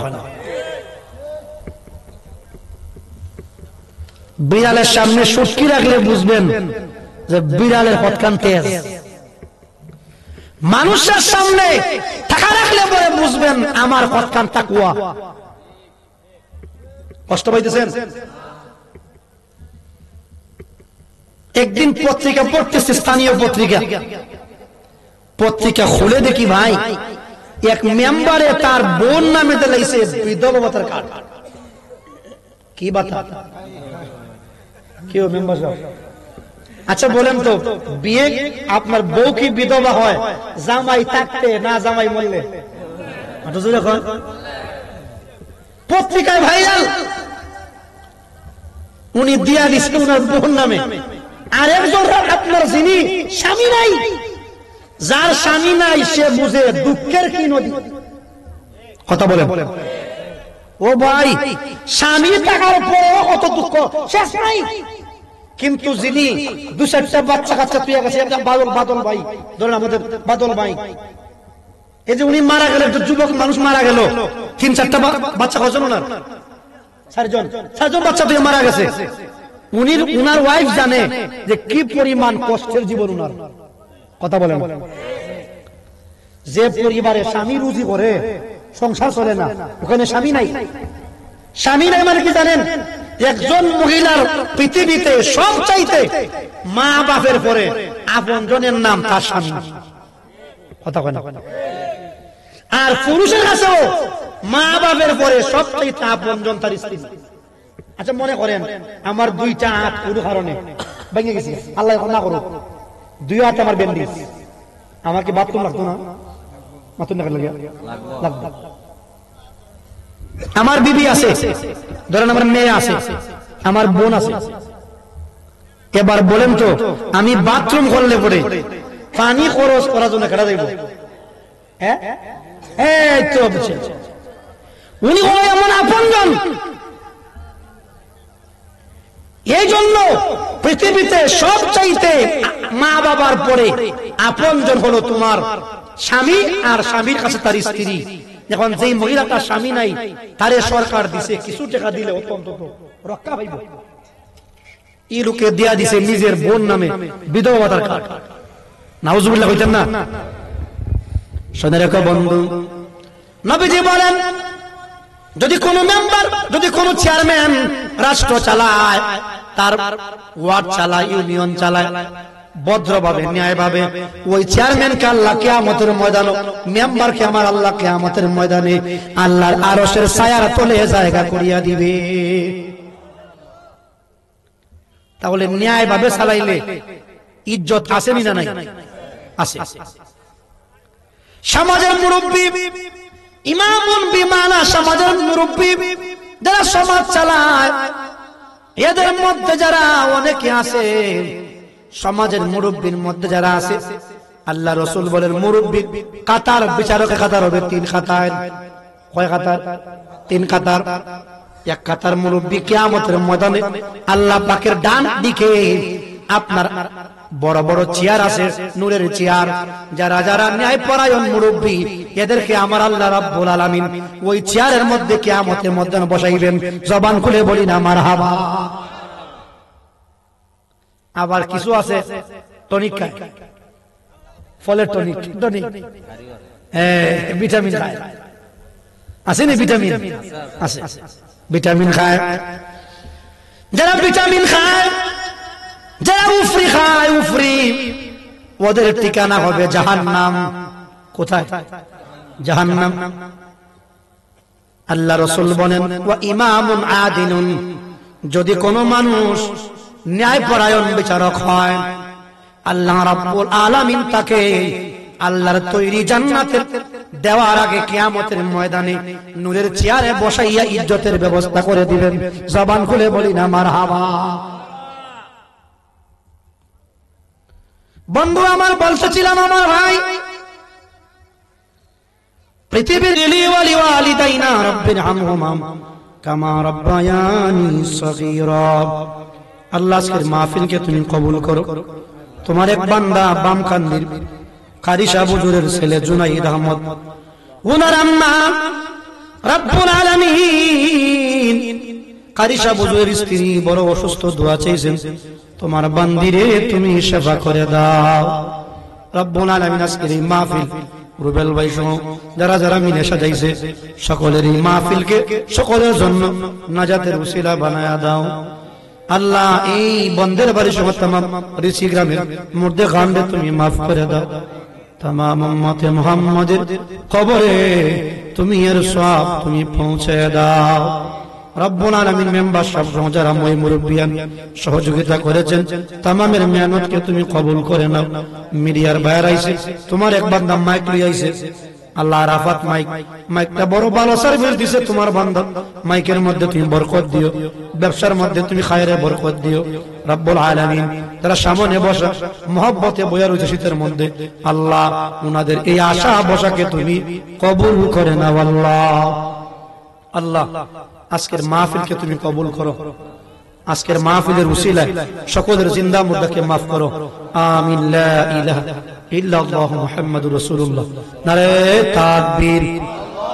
বিড়ালের সামনে সুটকি রাখলে বুঝবেন যে বিড়ালের পথকান তেজ, মানুষের সামনে টাকা রাখলে পরে বুঝবেন আমার পথকান তাকুয়া। কষ্ট পাইতেছেন? একদিন পত্রিকা পড়তেছে, স্থানীয় পত্রিকা, পত্রিকা খুলে দেখি ভাই, এক মেম্বারে তার বোন নামে দিলাইছে বিধবা ভাতার কার্ড। কি বাতা? কেউ মেম্বার সাহেব, আচ্ছা বলেন তো, বিয়ে আপনার বউ কি বিধবা হয় জামাই থাকতে না জামাই মরলে? পত্রিকায় ভাইরাল, উনি দিয়া দিচ্ছেন ওনার বোন নামে। আর একজন আপনার যিনি স্বামী নাই, যার স্বামী নাই সে বুঝে দুঃখের কি নদী। কথা বলেন। ও ভাই, স্বামী থাকার পরেও কত দুঃখ, শেষ নাই। কিন্তু যিনি দু চারটা বাচ্চা কাচ্চা তুই গেছে, বাদল ভাই, ধরেন আমাদের বাদল ভাই, এই যে উনি মারা গেল, যুবক মানুষ মারা গেল, 3-4টা বাচ্চা কজন ওনার? 4জন বাচ্চা তুই মারা গেছে। উনার ওয়াইফ জানে যে কি পরিমাণ কষ্টের জীবন উনার। কথা বলেন। যে পরিবারে স্বামী রুজি করে সংসার চলে না, ওখানে স্বামী নাই। স্বামী নাই মানে কি জানেন? একজন মহিলার পৃথিবীতে সব চাইতে মা বাপের পরে আপন জনের নাম তার স্বামী। কথা কয় না। আর পুরুষের কাছেও মা বাপের পরে সব চাইতে আপন জন তার স্ত্রী। আচ্ছা মনে করেন আমার 2টা হাত কোনো কারণে ভেঙে গেছে, আল্লাহ না করুক, 2 হাত আমার ব্যান্ডেজ, আমার কি বাথরুম লাগতো না? বাথরুম লাগতো। আমার বিবি আছে, ধরেন আমার মেয়ে আছে, আমার বোন আছে। এবার বলেন তো, আমি বাথরুম করলে পরে পানি খরচ করার জন্য কেটে দেব? উনি হলো এমন আপনজন। এই জন্য পৃথিবীতে সব চাইতে মা বাবার পরে আপনজন হলো তোমার স্বামী, আর স্বামীর কাছে তার স্ত্রী। এখন যেই মহিলা তার স্বামী নাই, তারে সরকার দিছে কিছু টাকা দিলে অন্তত রক্ষা পাইব, এই লোকে দিয়া দিছে নিজের বোন নামে বিধবা ভাতার কার্ড। নাউজুবিল্লাহ হইতেন না? শুনে রেখো বন্ধু, নবীজি বলেন যদি কোনো মেম্বার, যদি কোনো চেয়ারম্যান রাষ্ট্র চালায়, তার ওয়ার্ড চালায়, ইউনিয়ন চালায় ভদ্রভাবে, ন্যায়ভাবে, ওই চেয়ারম্যানকে আল্লাহ কিয়ামতের ময়দানে, মেম্বারকে আমার আল্লাহ কিয়ামতের ময়দানে আল্লাহর আরশের ছায়ার তলে জায়গা করিয়া দিবে। তাহলে ন্যায়ভাবে চালাইলে ইজ্জত আছে না নাই? আছে। সমাজের মুরব্বী, ইমামুন বিমানা, সমাজের মুরব্বী যারা সমাজ চালায়, এদের মধ্যে যারা অনেকে আছে, সমাজের মুরব্বীর মধ্যে যারা আছে, আল্লাহ রাসূল বলেন মুরব্বী কাতার, বিচারকের কাতার হবে 3 কাতার। কয় কাতার? 3 কাতার। এক কাতার মুরব্বী কিয়ামতের ময়দানে আল্লাহ পাকের ডান দিকে আপনার বড় বড় চেয়ার আছে, নূরের চেয়ার, যারা যারা ন্যায়পরায়ণ মুরব্বী, এদেরকে আমার আল্লাহ রাব্বুল আলামিন ওই চেয়ারের মধ্যে কিয়ামতের ময়দানে বসাইবেন। জবান খুলে বলি না মারহাবা। আবার কিছু আছে টনিক খায়, ফলের টনিক, ভিটামিন খায়, আছে না? ভিটামিন আছে, ভিটামিন খায়। যারা ভিটামিন খায়, যারা উফরি খায়, উফরি, ওদের ঠিকানা হবে জাহান্নাম। কোথায়? জাহান্নাম। আল্লাহ রাসূল বলেন ওয়া ইমামুন আদিলুন, যদি কোন মানুষ ন্যায়পরায়ণ বিচারক হয়, আল্লাহ রাব্বুল আলামিন তাকে আল্লাহর তৈরি জান্নাতের দেওয়ার আগে কিয়ামতের ময়দানে নূরের চেয়ারে বসাইয়া ইজ্জতের ব্যবস্থা করে দিবেন। জবান খুলে বলি না মারহাবা। বন্ধু আমার, বলতেছিলাম আমার ভাই, পৃথিবীর লিওয়ালি ওয়ালিদাইনা রাব্বিরহামহুমা কামা রাব্বায়ানি সগীরা। আল্লাহ আজকের মাহফিলকে তুমি কবুল করো। তোমার এক বান্দা বামকান্দির কারি সাহেব হুজুরের ছেলে জুনাইদ আহমদ, ওনার আম্মা রব্বুল আলামিন, কারি সাহেব হুজুরের স্ত্রী বড় অসুস্থ, দোয়া চাইছেন, তোমার বান্দিরে তুমি সেবা করে দাও। রব্বুল আলামিন আজকের এই মাহফিল রুবেল ভাই সহ যারা যারা মিলে সাজাইছে, সকলের এই মাহফিলকে সকলের জন্য নাজাতের উসিলা বানায়া দাও। আল্লাহ এই বন্দের বাড়ি সহ তামাম ঋষি গ্রামের মুর্দে গান্ডে তুমি মাফ করে দাও। তামাম উম্মতে মুহাম্মাদের কবরে তুমি এর সওয়াব তুমি পৌঁছে দাও। রব্বুল আলামিন মেম্বার সব যারা মই মুরব্বিয়ান সহযোগিতা করেছেন, তামামের মেহনতকে তুমি কবুল করে নাও। মিডিয়ার বাইরে আইছে, তোমার এক বান্দা মাইক লই আইছে, আল্লাহ রাফাত মাইকটা বড় ভালো সার্ভিস দিছে তোমার বান্দা, মাইকের মধ্যে তুমি বরকত দিও, ব্যবসার মধ্যে তুমি খায়রে বরকত দিও। রব্বুল আলামিন যারা সামনে বসা মহব্বতে বইয়া রয়েছে শীতের মধ্যে, আল্লাহ উনাদের এই আশা বসাকে তুমি কবুল করে নাও। আল্লাহ আজকের মাহফিলকে তুমি কবুল করো। আজকের মাহফিলের উসিলায় সকলের জিন্দা মুর্দাকে মাফ করো। আমিন। লা ইলাহা ইল্লাল্লাহু মুহাম্মাদুর রাসূলুল্লাহ। নারে তাকবীর।